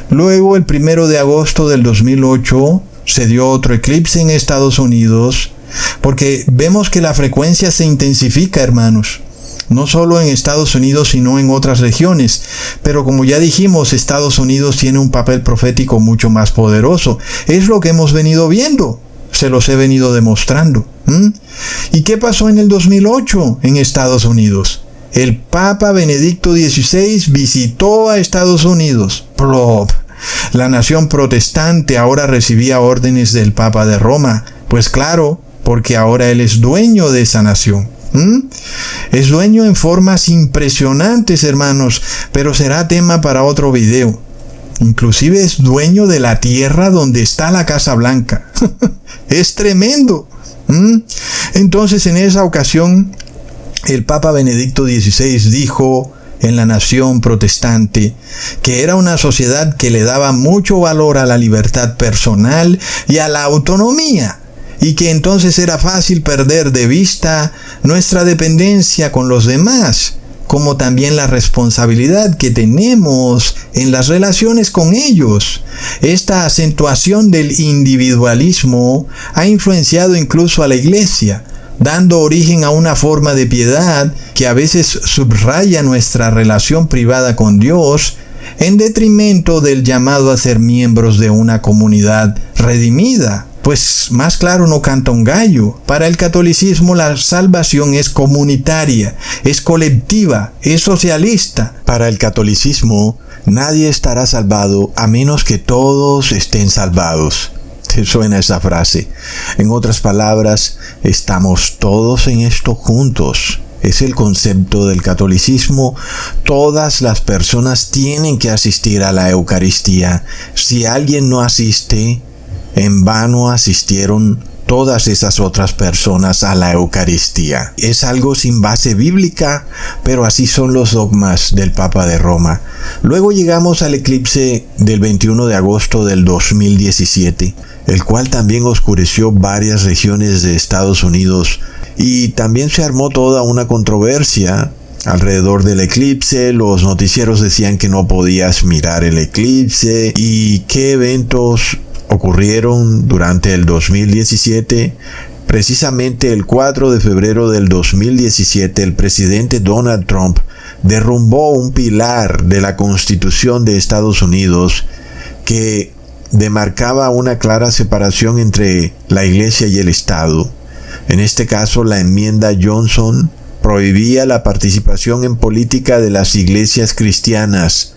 Speaker 8: Luego, el 1 de agosto del 2008, se dio otro eclipse en Estados Unidos, porque vemos que la frecuencia se intensifica, hermanos. No solo en Estados Unidos, sino en otras regiones. Pero como ya dijimos, Estados Unidos tiene un papel profético mucho más poderoso. Es lo que hemos venido viendo. Se los he venido demostrando. ¿Y qué pasó en el 2008 en Estados Unidos? El Papa Benedicto XVI visitó a Estados Unidos. ¡Plop! La nación protestante ahora recibía órdenes del Papa de Roma. Pues claro, porque ahora él es dueño de esa nación. Es dueño en formas impresionantes, hermanos, pero será tema para otro video. Inclusive es dueño de la tierra donde está la Casa Blanca. Es tremendo. Entonces, en esa ocasión, el Papa Benedicto XVI dijo en la nación protestante que era una sociedad que le daba mucho valor a la libertad personal y a la autonomía, y que entonces era fácil perder de vista nuestra dependencia con los demás, como también la responsabilidad que tenemos en las relaciones con ellos. Esta acentuación del individualismo ha influenciado incluso a la Iglesia, dando origen a una forma de piedad que a veces subraya nuestra relación privada con Dios, en detrimento del llamado a ser miembros de una comunidad redimida. Pues más claro no canta un gallo. Para el catolicismo la salvación es comunitaria, es colectiva, es socialista. Para el catolicismo nadie estará salvado a menos que todos estén salvados. ¿Te suena esa frase? En otras palabras, estamos todos en esto juntos. Es el concepto del catolicismo. Todas las personas tienen que asistir a la Eucaristía. Si alguien no asiste, en vano asistieron todas esas otras personas a la Eucaristía. Es algo sin base bíblica, pero así son los dogmas del Papa de Roma. Luego llegamos al eclipse del 21 de agosto del 2017, el cual también oscureció varias regiones de Estados Unidos, y también se armó toda una controversia alrededor del eclipse. Los noticieros decían que no podías mirar el eclipse, y qué eventos ocurrieron durante el 2017. Precisamente el 4 de febrero del 2017, el presidente Donald Trump derrumbó un pilar de la Constitución de Estados Unidos que demarcaba una clara separación entre la Iglesia y el Estado. En este caso, la enmienda Johnson prohibía la participación en política de las iglesias cristianas,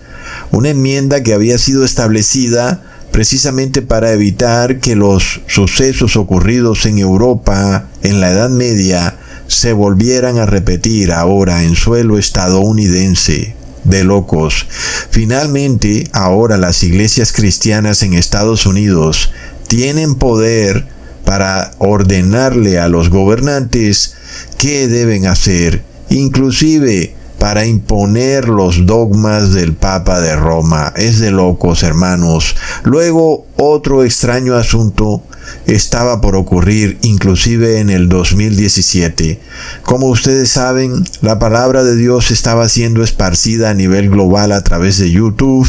Speaker 8: una enmienda que había sido establecida precisamente para evitar que los sucesos ocurridos en Europa en la Edad Media se volvieran a repetir ahora en suelo estadounidense. De locos. Finalmente, ahora las iglesias cristianas en Estados Unidos tienen poder para ordenarle a los gobernantes qué deben hacer, inclusive para imponer los dogmas del Papa de Roma. Es de locos, hermanos. Luego, otro extraño asunto estaba por ocurrir, inclusive en el 2017. Como ustedes saben, la palabra de Dios estaba siendo esparcida a nivel global a través de YouTube.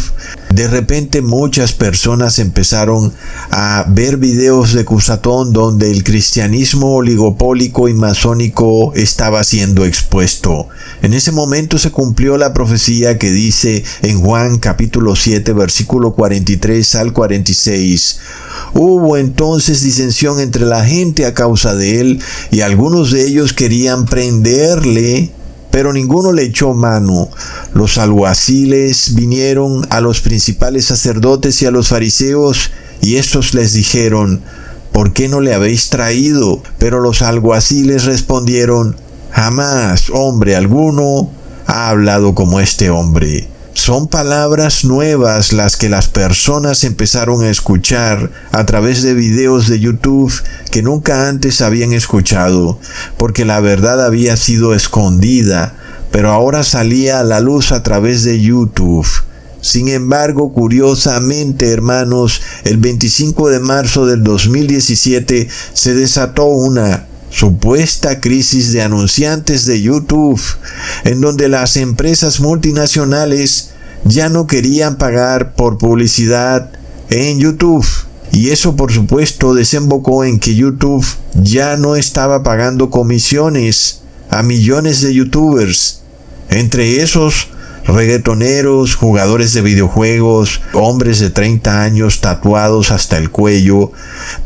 Speaker 8: De repente muchas personas empezaron a ver videos de Cusatón donde el cristianismo oligopólico y masónico estaba siendo expuesto. En ese momento se cumplió la profecía que dice en Juan capítulo 7 versículo 43 al 46. Hubo entonces disensión entre la gente a causa de él, y algunos de ellos querían prenderle, pero ninguno le echó mano. Los alguaciles vinieron a los principales sacerdotes y a los fariseos, y estos les dijeron: ¿por qué no le habéis traído? Pero los alguaciles respondieron: jamás hombre alguno ha hablado como este hombre. Son palabras nuevas las que las personas empezaron a escuchar a través de videos de YouTube que nunca antes habían escuchado, porque la verdad había sido escondida, pero ahora salía a la luz a través de YouTube. Sin embargo, curiosamente, hermanos, el 25 de marzo del 2017 se desató una supuesta crisis de anunciantes de YouTube, en donde las empresas multinacionales ya no querían pagar por publicidad en YouTube. Y eso, por supuesto, desembocó en que YouTube ya no estaba pagando comisiones a millones de YouTubers, entre esos reggaetoneros, jugadores de videojuegos, hombres de 30 años tatuados hasta el cuello,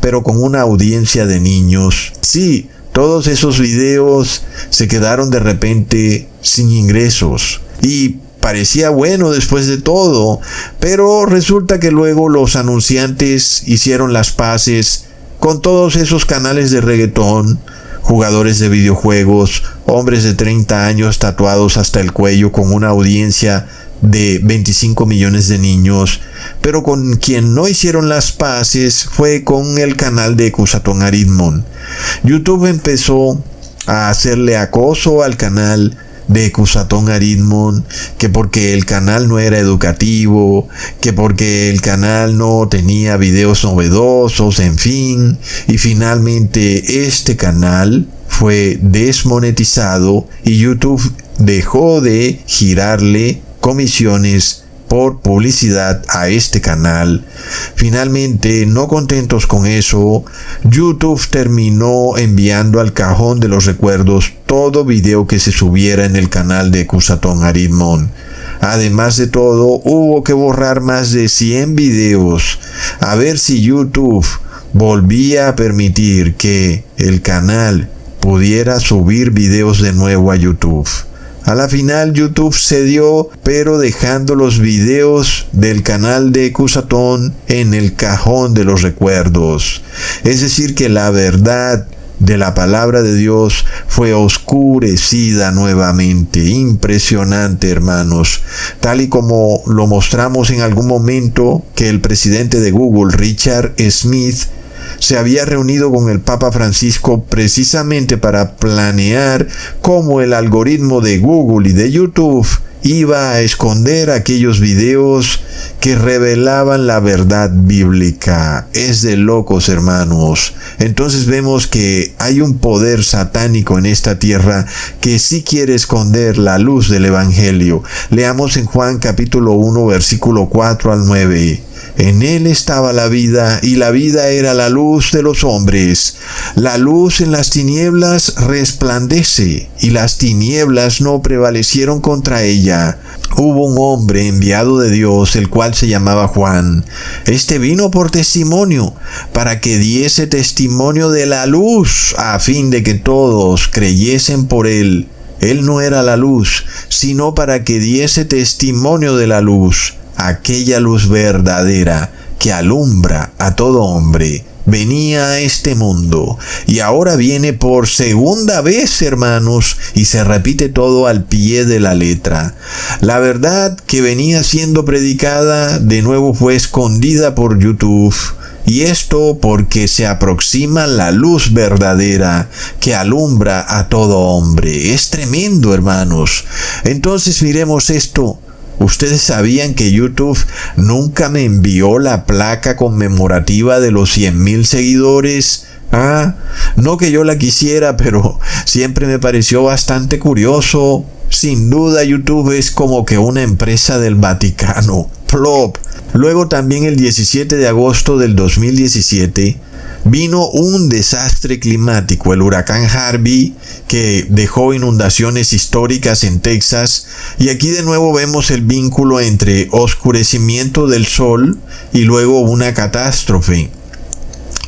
Speaker 8: pero con una audiencia de niños. Sí, todos esos videos se quedaron de repente sin ingresos. Y parecía bueno después de todo, pero resulta que luego los anunciantes hicieron las paces con todos esos canales de reggaetón, jugadores de videojuegos, hombres de 30 años tatuados hasta el cuello con una audiencia de 25 millones de niños, pero con quien no hicieron las paces fue con el canal de Cusatón Aridmon. YouTube empezó a hacerle acoso al canal de Cusatón Aridmon, que porque el canal no era educativo, que porque el canal no tenía videos novedosos, en fin, y finalmente este canal fue desmonetizado y YouTube dejó de girarle comisiones por publicidad a este canal. Finalmente, no contentos con eso, YouTube terminó enviando al cajón de los recuerdos todo video que se subiera en el canal de Cusatón Aridmon. Además de todo, hubo que borrar más de 100 videos a ver si YouTube volvía a permitir que el canal pudiera subir videos de nuevo a YouTube. A la final YouTube cedió, pero dejando los videos del canal de Cusatón en el cajón de los recuerdos. Es decir, que la verdad de la palabra de Dios fue oscurecida nuevamente. Impresionante, hermanos. Tal y como lo mostramos en algún momento, que el presidente de Google, Richard Smith, se había reunido con el Papa Francisco precisamente para planear cómo el algoritmo de Google y de YouTube iba a esconder aquellos videos que revelaban la verdad bíblica. Es de locos, hermanos. Entonces vemos que hay un poder satánico en esta tierra que sí quiere esconder la luz del Evangelio. Leamos en Juan capítulo 1 versículo 4 al 9. En él estaba la vida, y la vida era la luz de los hombres. La luz en las tinieblas resplandece, y las tinieblas no prevalecieron contra ella. Hubo un hombre enviado de Dios, el cual se llamaba Juan. Este vino por testimonio, para que diese testimonio de la luz, a fin de que todos creyesen por él. Él no era la luz, sino para que diese testimonio de la luz, aquella luz verdadera que alumbra a todo hombre. Venía a este mundo y ahora viene por segunda vez, hermanos, y se repite todo al pie de la letra. La verdad que venía siendo predicada de nuevo fue escondida por YouTube Y esto porque se aproxima la luz verdadera que alumbra a todo hombre. Es tremendo, hermanos. Entonces miremos esto. ¿Ustedes sabían que YouTube nunca me envió la placa conmemorativa de los 100,000 seguidores? No que yo la quisiera, pero siempre me pareció bastante curioso. Sin duda YouTube es como que una empresa del Vaticano. Plop. Luego también el 17 de agosto del 2017 vino un desastre climático, el huracán Harvey, que dejó inundaciones históricas en Texas, y aquí de nuevo vemos el vínculo entre oscurecimiento del sol y luego una catástrofe.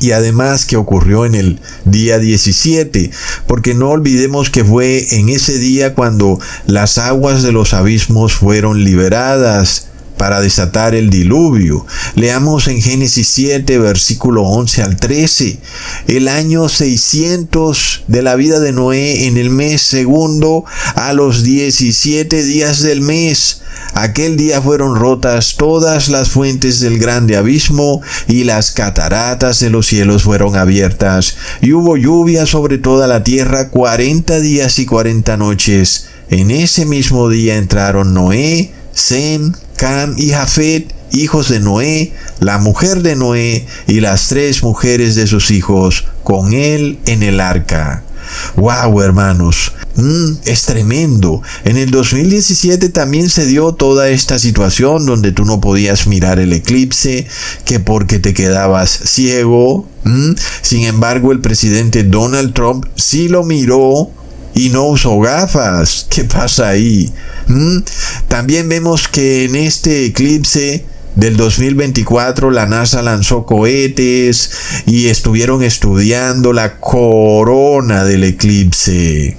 Speaker 8: Y además que ocurrió en el día 17, porque no olvidemos que fue en ese día cuando las aguas de los abismos fueron liberadas para desatar el diluvio. Leamos en Génesis 7, versículo 11 al 13. El año 600 de la vida de Noé, en el mes segundo, a los 17 días del mes. Aquel día fueron rotas todas las fuentes del grande abismo, y las cataratas de los cielos fueron abiertas, y hubo lluvia sobre toda la tierra 40 días y 40 noches. En ese mismo día entraron Noé, Sem, Cam y Jafet, hijos de Noé, la mujer de Noé y las 3 mujeres de sus hijos, con él en el arca. ¡Wow, hermanos! Es tremendo. En el 2017 también se dio toda esta situación donde tú no podías mirar el eclipse, que porque te quedabas ciego. Sin embargo, el presidente Donald Trump sí lo miró y no usó gafas. ¿Qué pasa ahí? También vemos que en este eclipse del 2024 la NASA lanzó cohetes y estuvieron estudiando la corona del eclipse.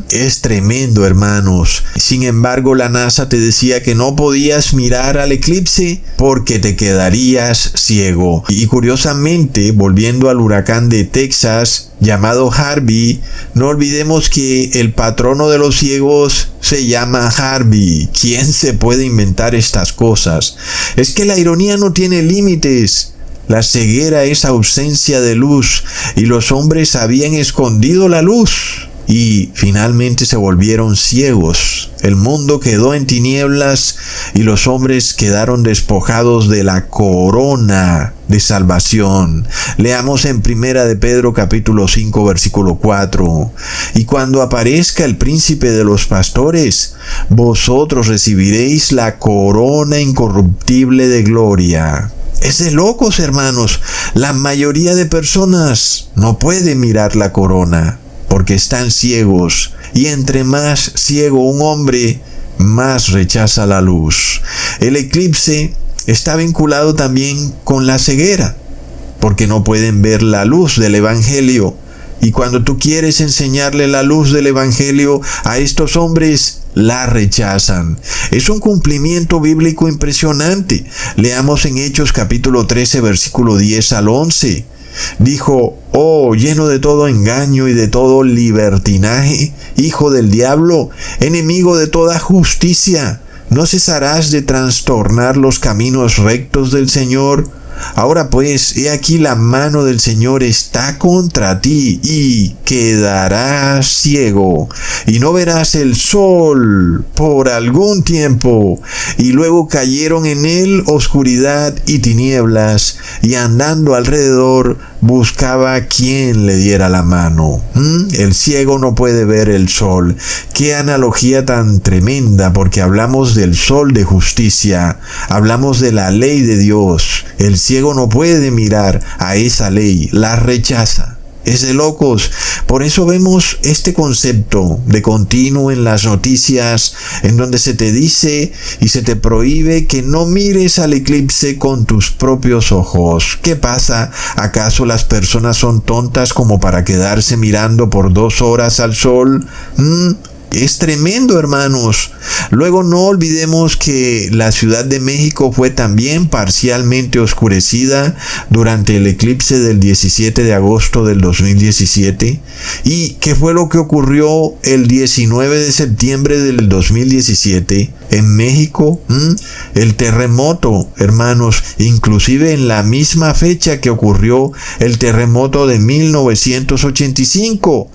Speaker 8: Es tremendo, hermanos. Sin embargo, la NASA te decía que no podías mirar al eclipse porque te quedarías ciego. Y curiosamente, volviendo al huracán de Texas llamado Harvey, no olvidemos que el patrono de los ciegos se llama Harvey. ¿Quién se puede inventar estas cosas? Es que la ironía no tiene límites. La ceguera es ausencia de luz, y los hombres habían escondido la luz y finalmente se volvieron ciegos. El mundo quedó en tinieblas y los hombres quedaron despojados de la corona de salvación. Leamos en Primera de Pedro capítulo 5 versículo 4. Y cuando aparezca el príncipe de los pastores, vosotros recibiréis la corona incorruptible de gloria. Es de locos, hermanos. La mayoría de personas no puede mirar la corona porque están ciegos, y entre más ciego un hombre, más rechaza la luz. El eclipse está vinculado también con la ceguera, porque no pueden ver la luz del evangelio. Y cuando tú quieres enseñarle la luz del evangelio a estos hombres, la rechazan. Es un cumplimiento bíblico impresionante. Leamos en Hechos capítulo 13 versículo 10 al 11. Dijo: oh, lleno de todo engaño y de todo libertinaje, hijo del diablo, enemigo de toda justicia, ¿no cesarás de trastornar los caminos rectos del Señor? Ahora pues, he aquí la mano del Señor está contra ti, y quedarás ciego, y no verás el sol por algún tiempo. Y luego cayeron en él oscuridad y tinieblas, y andando alrededor buscaba quien le diera la mano. El ciego no puede ver el sol. Qué analogía tan tremenda, porque hablamos del sol de justicia, hablamos de la ley de Dios. El ciego no puede mirar a esa ley, la rechaza. Es de locos. Por eso vemos este concepto de continuo en las noticias, en donde se te dice y se te prohíbe que no mires al eclipse con tus propios ojos. ¿Qué pasa? ¿Acaso las personas son tontas como para quedarse mirando por 2 horas al sol? Es tremendo, hermanos. Luego no olvidemos que la Ciudad de México fue también parcialmente oscurecida durante el eclipse del 17 de agosto del 2017. ¿Y qué fue lo que ocurrió el 19 de septiembre del 2017 en México? El terremoto, hermanos, inclusive en la misma fecha que ocurrió el terremoto de 1985.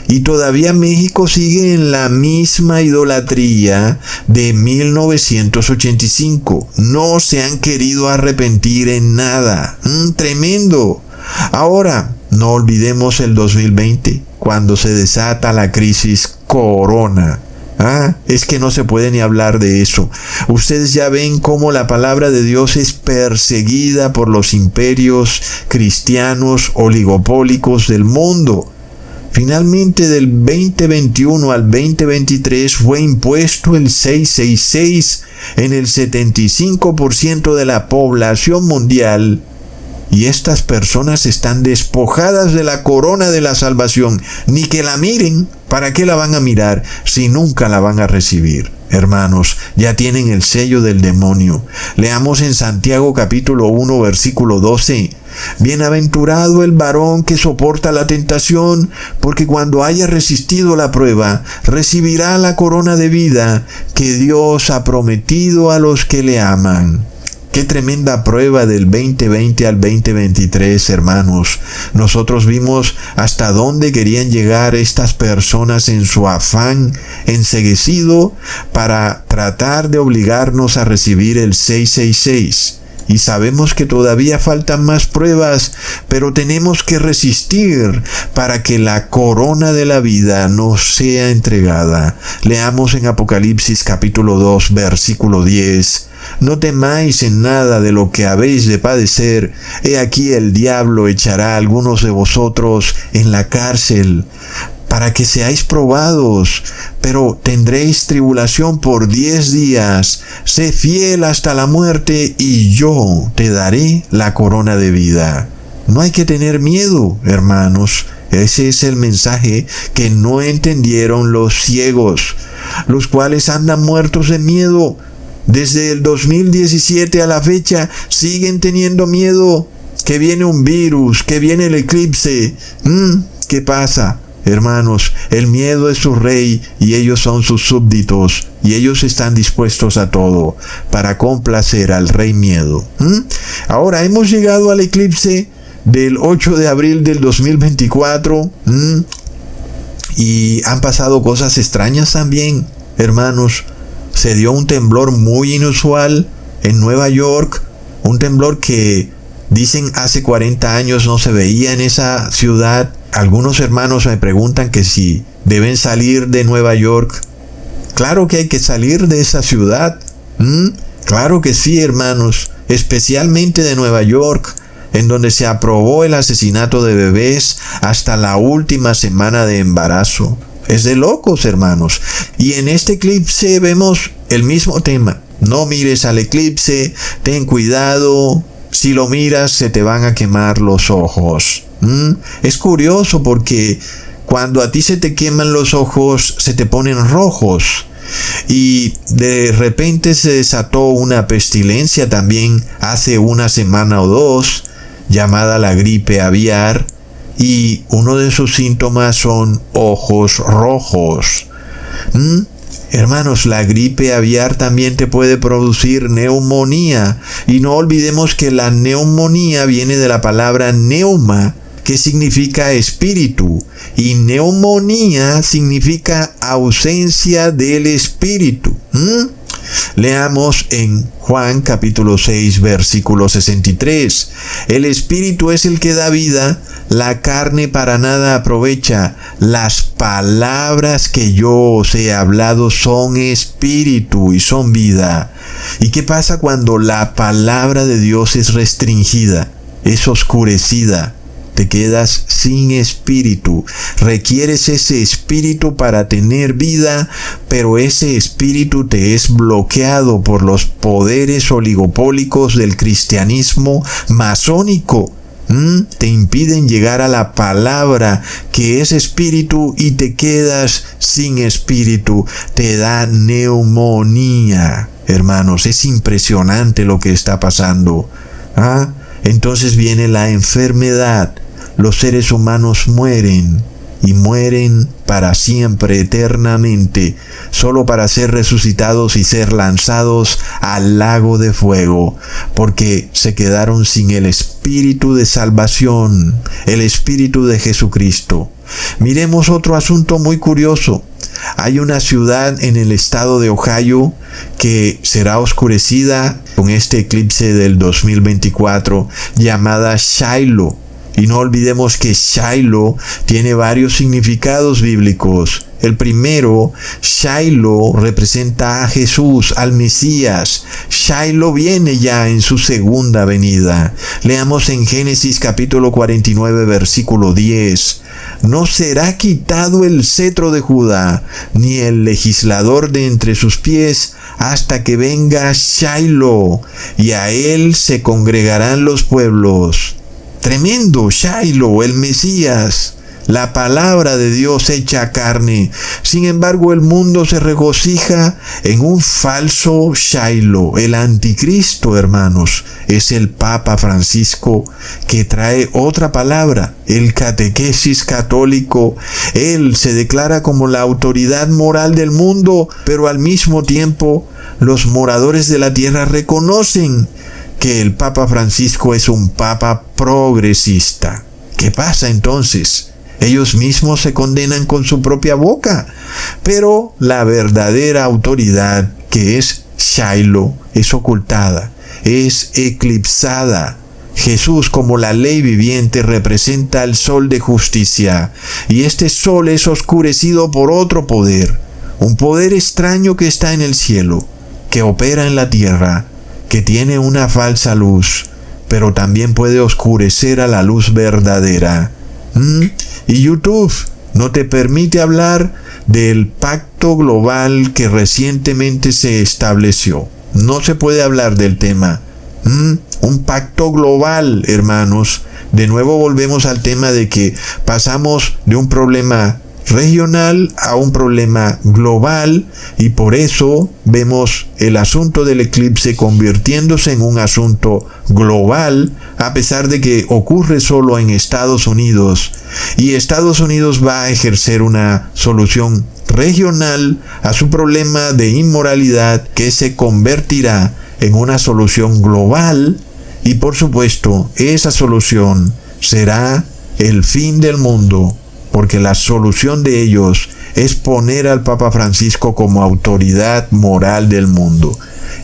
Speaker 8: Y todavía México sigue en la misma idolatría de 1985. No se han querido arrepentir en nada. Tremendo. Ahora, no olvidemos el 2020, cuando se desata la crisis corona. Es que no se puede ni hablar de eso. Ustedes ya ven cómo la palabra de Dios es perseguida por los imperios cristianos oligopólicos del mundo. Finalmente, del 2021 al 2023 fue impuesto el 666 en el 75% de la población mundial. Y estas personas están despojadas de la corona de la salvación. Ni que la miren. ¿Para qué la van a mirar si nunca la van a recibir? Hermanos, ya tienen el sello del demonio. Leamos en Santiago capítulo 1 versículo 12. Bienaventurado el varón que soporta la tentación, porque cuando haya resistido la prueba, recibirá la corona de vida que Dios ha prometido a los que le aman. Qué tremenda prueba del 2020 al 2023, hermanos. Nosotros vimos hasta dónde querían llegar estas personas en su afán enceguecido para tratar de obligarnos a recibir el 666. Y sabemos que todavía faltan más pruebas, pero tenemos que resistir para que la corona de la vida nos sea entregada. Leamos en Apocalipsis capítulo 2, versículo 10. No temáis en nada de lo que habéis de padecer. He aquí el diablo echará a algunos de vosotros en la cárcel, para que seáis probados, pero tendréis tribulación por 10 días. Sé fiel hasta la muerte, y yo te daré la corona de vida. No hay que tener miedo, hermanos. Ese es el mensaje que no entendieron los ciegos, los cuales andan muertos de miedo. Desde el 2017 a la fecha siguen teniendo miedo. Que viene un virus, que viene el eclipse. ¿Qué pasa? Hermanos, el miedo es su rey y ellos son sus súbditos, y ellos están dispuestos a todo para complacer al rey miedo. Ahora hemos llegado al eclipse del 8 de abril del 2024 y han pasado cosas extrañas también, hermanos. Se dio un temblor muy inusual en Nueva York, un temblor que dicen hace 40 años no se veía en esa ciudad. Algunos hermanos me preguntan que si deben salir de Nueva York. Claro que hay que salir de esa ciudad. Claro que sí, hermanos. Especialmente de Nueva York, en donde se aprobó el asesinato de bebés hasta la última semana de embarazo. Es de locos, hermanos. Y en este eclipse vemos el mismo tema. No mires al eclipse, ten cuidado. Si lo miras, se te van a quemar los ojos. Es curioso porque cuando a ti se te queman los ojos, se te ponen rojos. Y de repente se desató una pestilencia también hace una semana o dos, llamada la gripe aviar, y uno de sus síntomas son ojos rojos. Hermanos, la gripe aviar también te puede producir neumonía, y no olvidemos que la neumonía viene de la palabra neuma, que significa espíritu, y neumonía significa ausencia del espíritu. Leamos en Juan capítulo 6 versículo 63. El espíritu es el que da vida, la carne para nada aprovecha. Las palabras que yo os he hablado son espíritu y son vida. ¿Y qué pasa cuando la palabra de Dios es restringida, es oscurecida? Te quedas sin espíritu. Requieres ese espíritu para tener vida, pero ese espíritu te es bloqueado por los poderes oligopólicos del cristianismo masónico. Te impiden llegar a la palabra que es espíritu y te quedas sin espíritu. Te da neumonía. Hermanos, es impresionante lo que está pasando. Entonces viene la enfermedad. Los seres humanos mueren y mueren para siempre, eternamente, solo para ser resucitados y ser lanzados al lago de fuego, porque se quedaron sin el espíritu de salvación, el espíritu de Jesucristo. Miremos otro asunto muy curioso. Hay una ciudad en el estado de Ohio que será oscurecida con este eclipse del 2024, llamada Shiloh. Y no olvidemos que Shiloh tiene varios significados bíblicos. El primero, Shiloh representa a Jesús, al Mesías. Shiloh viene ya en su segunda venida. Leamos en Génesis capítulo 49, versículo 10. No será quitado el cetro de Judá, ni el legislador de entre sus pies, hasta que venga Shiloh, y a él se congregarán los pueblos. Tremendo, Shiloh, el Mesías, la palabra de Dios hecha carne. Sin embargo, el mundo se regocija en un falso Shiloh. El anticristo, hermanos, es el Papa Francisco, que trae otra palabra, el catequesis católico. Él se declara como la autoridad moral del mundo, pero al mismo tiempo los moradores de la tierra reconocen que el Papa Francisco es un Papa progresista. ¿Qué pasa entonces? Ellos mismos se condenan con su propia boca, pero la verdadera autoridad, que es Shiloh, es ocultada, es eclipsada. Jesús, como la ley viviente, representa al sol de justicia, y este sol es oscurecido por otro poder, un poder extraño que está en el cielo, que opera en la tierra, que tiene una falsa luz, pero también puede oscurecer a la luz verdadera. Y YouTube no te permite hablar del pacto global que recientemente se estableció. No se puede hablar del tema. Un pacto global, hermanos. De nuevo volvemos al tema de que pasamos de un problema regional a un problema global, y por eso vemos el asunto del eclipse convirtiéndose en un asunto global, a pesar de que ocurre solo en Estados Unidos, y Estados Unidos va a ejercer una solución regional a su problema de inmoralidad, que se convertirá en una solución global, y por supuesto esa solución será el fin del mundo, porque la solución de ellos es poner al Papa Francisco como autoridad moral del mundo.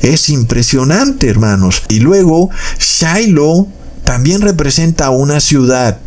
Speaker 8: Es impresionante, hermanos. Y luego, Shiloh también representa una ciudad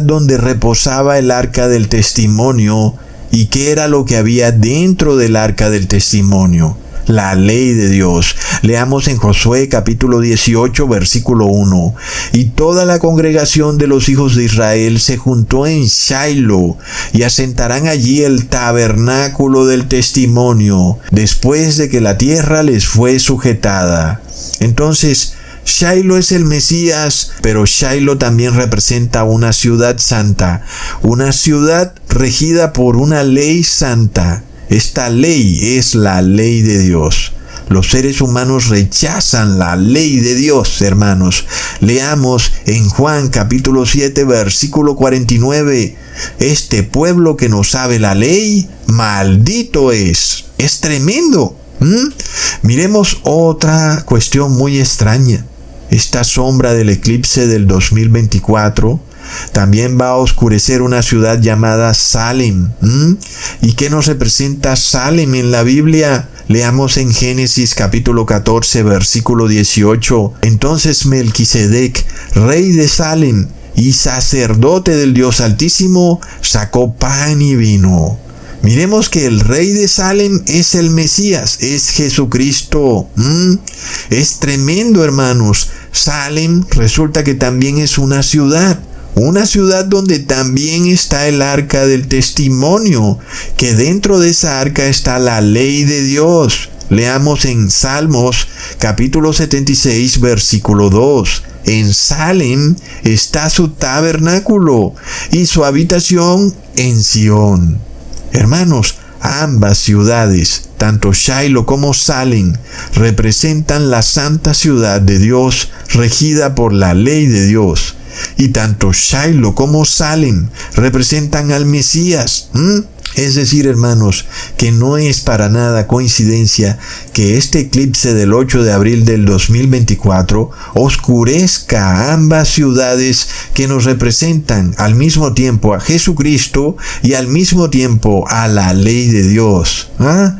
Speaker 8: donde reposaba el arca del testimonio. ¿Y qué era lo que había dentro del arca del testimonio? La ley de Dios. Leamos en Josué capítulo 18, versículo 1. Y toda la congregación de los hijos de Israel se juntó en Shiloh, y asentarán allí el tabernáculo del testimonio, después de que la tierra les fue sujetada. Entonces, Shiloh es el Mesías, pero Shiloh también representa una ciudad santa, una ciudad regida por una ley santa. Esta ley es la ley de Dios. Los seres humanos rechazan la ley de Dios, hermanos. Leamos en Juan capítulo 7, versículo 49. Este pueblo que no sabe la ley, maldito es. Es tremendo. Miremos otra cuestión muy extraña. Esta sombra del eclipse del 2024 también va a oscurecer una ciudad llamada Salem. ¿Y qué nos representa Salem en la Biblia? Leamos en Génesis capítulo 14, versículo 18. Entonces Melquisedec, rey de Salem y sacerdote del Dios Altísimo, sacó pan y vino. Miremos que el rey de Salem es el Mesías, es Jesucristo. Es tremendo, hermanos. Salem resulta que también es una ciudad donde también está el arca del testimonio, que dentro de esa arca está la ley de Dios. Leamos en Salmos capítulo 76, versículo 2. En Salem está su tabernáculo y su habitación en Sión. Hermanos, ambas ciudades, tanto Shiloh como Salem, representan la santa ciudad de Dios regida por la ley de Dios. Y tanto Shiloh como Salem representan al Mesías. Es decir, hermanos, que no es para nada coincidencia que este eclipse del 8 de abril del 2024 oscurezca a ambas ciudades que nos representan al mismo tiempo a Jesucristo y al mismo tiempo a la ley de Dios.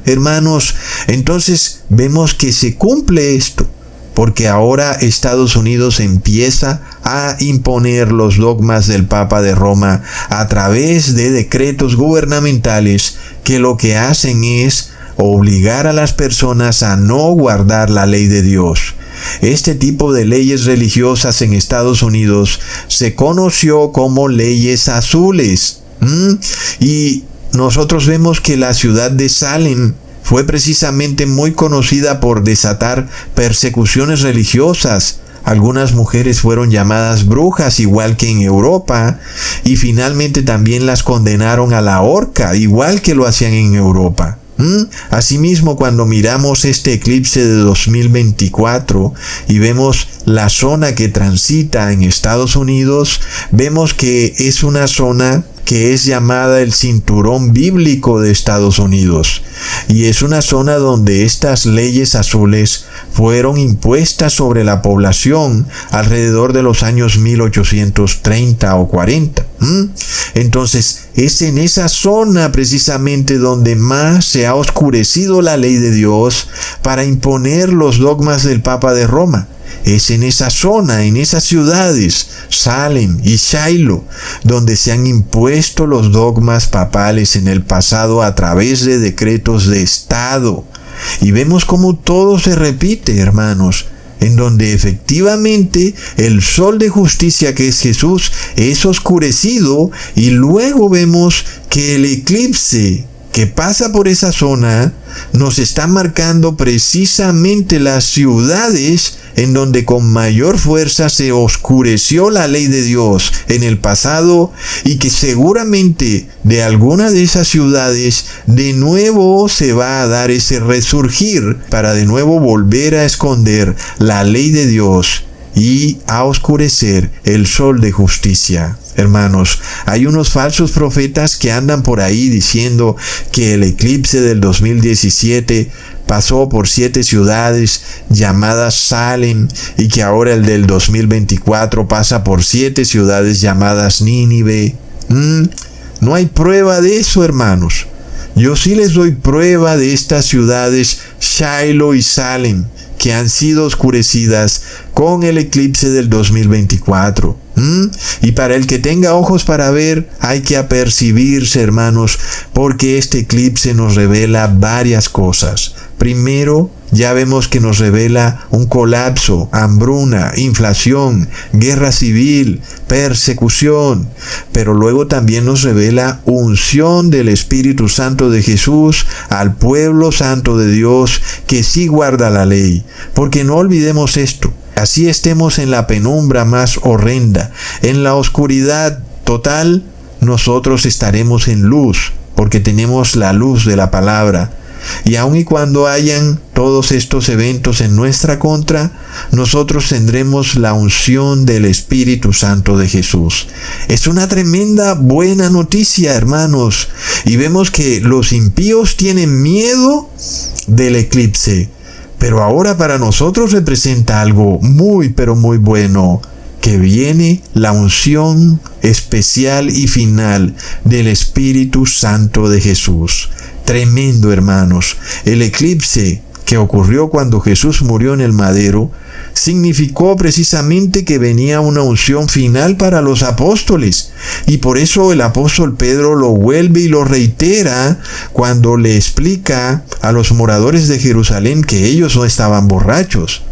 Speaker 8: Hermanos, entonces vemos que se cumple esto, porque ahora Estados Unidos empieza a imponer los dogmas del Papa de Roma a través de decretos gubernamentales que lo que hacen es obligar a las personas a no guardar la ley de Dios. Este tipo de leyes religiosas en Estados Unidos se conoció como leyes azules. Y nosotros vemos que la ciudad de Salem fue precisamente muy conocida por desatar persecuciones religiosas. Algunas mujeres fueron llamadas brujas, igual que en Europa, y finalmente también las condenaron a la horca, igual que lo hacían en Europa. Asimismo, cuando miramos este eclipse de 2024 y vemos la zona que transita en Estados Unidos, vemos que es una zona que es llamada el cinturón bíblico de Estados Unidos, y es una zona donde estas leyes azules fueron impuestas sobre la población alrededor de los años 1830 o 40. Entonces es en esa zona precisamente donde más se ha oscurecido la ley de Dios para imponer los dogmas del Papa de Roma. Es en esa zona, en esas ciudades, Salem y Shiloh, donde se han impuesto los dogmas papales en el pasado a través de decretos de Estado. Y vemos cómo todo se repite, hermanos, en donde efectivamente el sol de justicia, que es Jesús, es oscurecido, y luego vemos que el eclipse que pasa por esa zona nos está marcando precisamente las ciudades en donde con mayor fuerza se oscureció la ley de Dios en el pasado, y que seguramente de alguna de esas ciudades de nuevo se va a dar ese resurgir para de nuevo volver a esconder la ley de Dios y a oscurecer el sol de justicia. Hermanos, hay unos falsos profetas que andan por ahí diciendo que el eclipse del 2017 pasó por 7 ciudades llamadas Salem, y que ahora el del 2024 pasa por 7 ciudades llamadas Nínive. No hay prueba de eso, hermanos. Yo sí les doy prueba de estas ciudades Shiloh y Salem, que han sido oscurecidas con el eclipse del 2024. Y para el que tenga ojos para ver, hay que apercibirse, hermanos, porque este eclipse nos revela varias cosas. Primero, ya vemos que nos revela un colapso, hambruna, inflación, guerra civil, persecución. Pero luego también nos revela unción del Espíritu Santo de Jesús al pueblo santo de Dios que sí guarda la ley. Porque no olvidemos esto. Así estemos en la penumbra más horrenda, en la oscuridad total, nosotros estaremos en luz, porque tenemos la luz de la palabra. Y aun y cuando hayan todos estos eventos en nuestra contra, nosotros tendremos la unción del Espíritu Santo de Jesús. Es una tremenda buena noticia, hermanos. Y vemos que los impíos tienen miedo del eclipse. Pero ahora para nosotros representa algo muy, pero muy bueno, que viene la unción especial y final del Espíritu Santo de Jesús. Tremendo, hermanos. El eclipse que ocurrió cuando Jesús murió en el madero significó precisamente que venía una unción final para los apóstoles, y por eso el apóstol Pedro lo vuelve y lo reitera cuando le explica a los moradores de Jerusalén que ellos no estaban borrachos.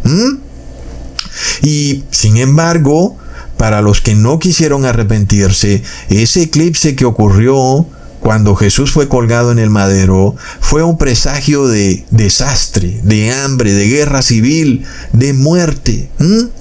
Speaker 8: Y sin embargo, para los que no quisieron arrepentirse, ese eclipse que ocurrió cuando Jesús fue colgado en el madero, fue un presagio de desastre, de hambre, de guerra civil, de muerte.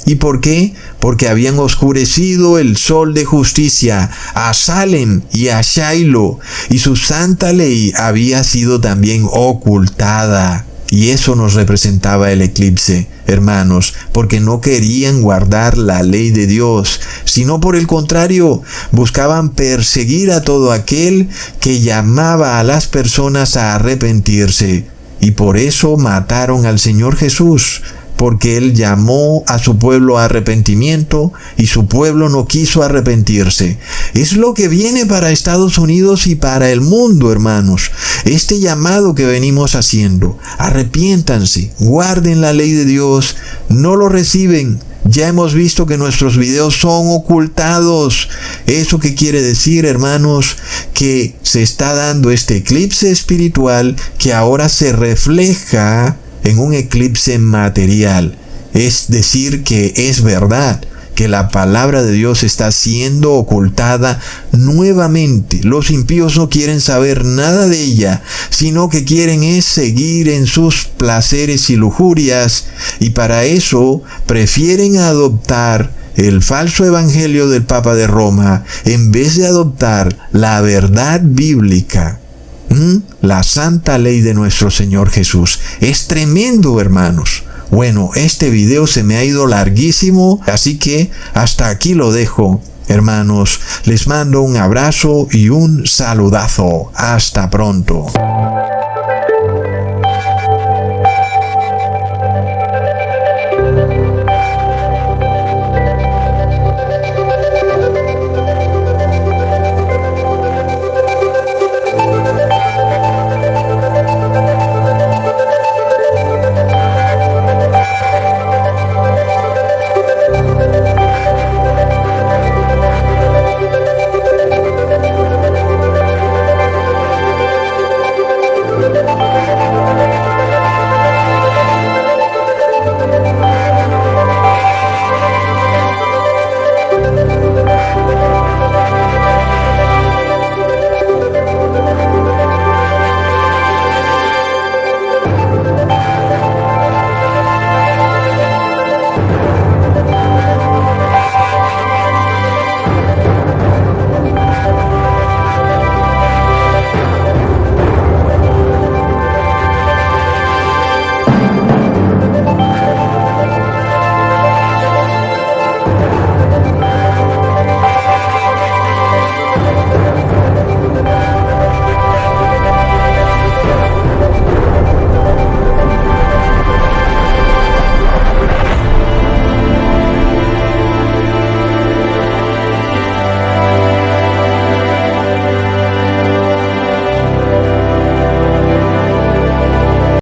Speaker 8: ¿Y por qué? Porque habían oscurecido el sol de justicia a Salem y a Shiloh, y su santa ley había sido también ocultada. Y eso nos representaba el eclipse, hermanos, porque no querían guardar la ley de Dios, sino por el contrario, buscaban perseguir a todo aquel que llamaba a las personas a arrepentirse. Y por eso mataron al Señor Jesús, porque Él llamó a su pueblo a arrepentimiento y su pueblo no quiso arrepentirse. Es lo que viene para Estados Unidos y para el mundo, hermanos. Este llamado que venimos haciendo. Arrepiéntanse, guarden la ley de Dios, no lo reciben. Ya hemos visto que nuestros videos son ocultados. ¿Eso qué quiere decir, hermanos? Que se está dando este eclipse espiritual que ahora se refleja en un eclipse material. Es decir, que es verdad que la palabra de Dios está siendo ocultada nuevamente. Los impíos no quieren saber nada de ella, sino que quieren es seguir en sus placeres y lujurias, y para eso prefieren adoptar el falso evangelio del Papa de Roma en vez de adoptar la verdad bíblica. La santa ley de nuestro Señor Jesús. Es tremendo, hermanos. Bueno, este video se me ha ido larguísimo, así que hasta aquí lo dejo. Hermanos, les mando un abrazo y un saludazo. Hasta pronto.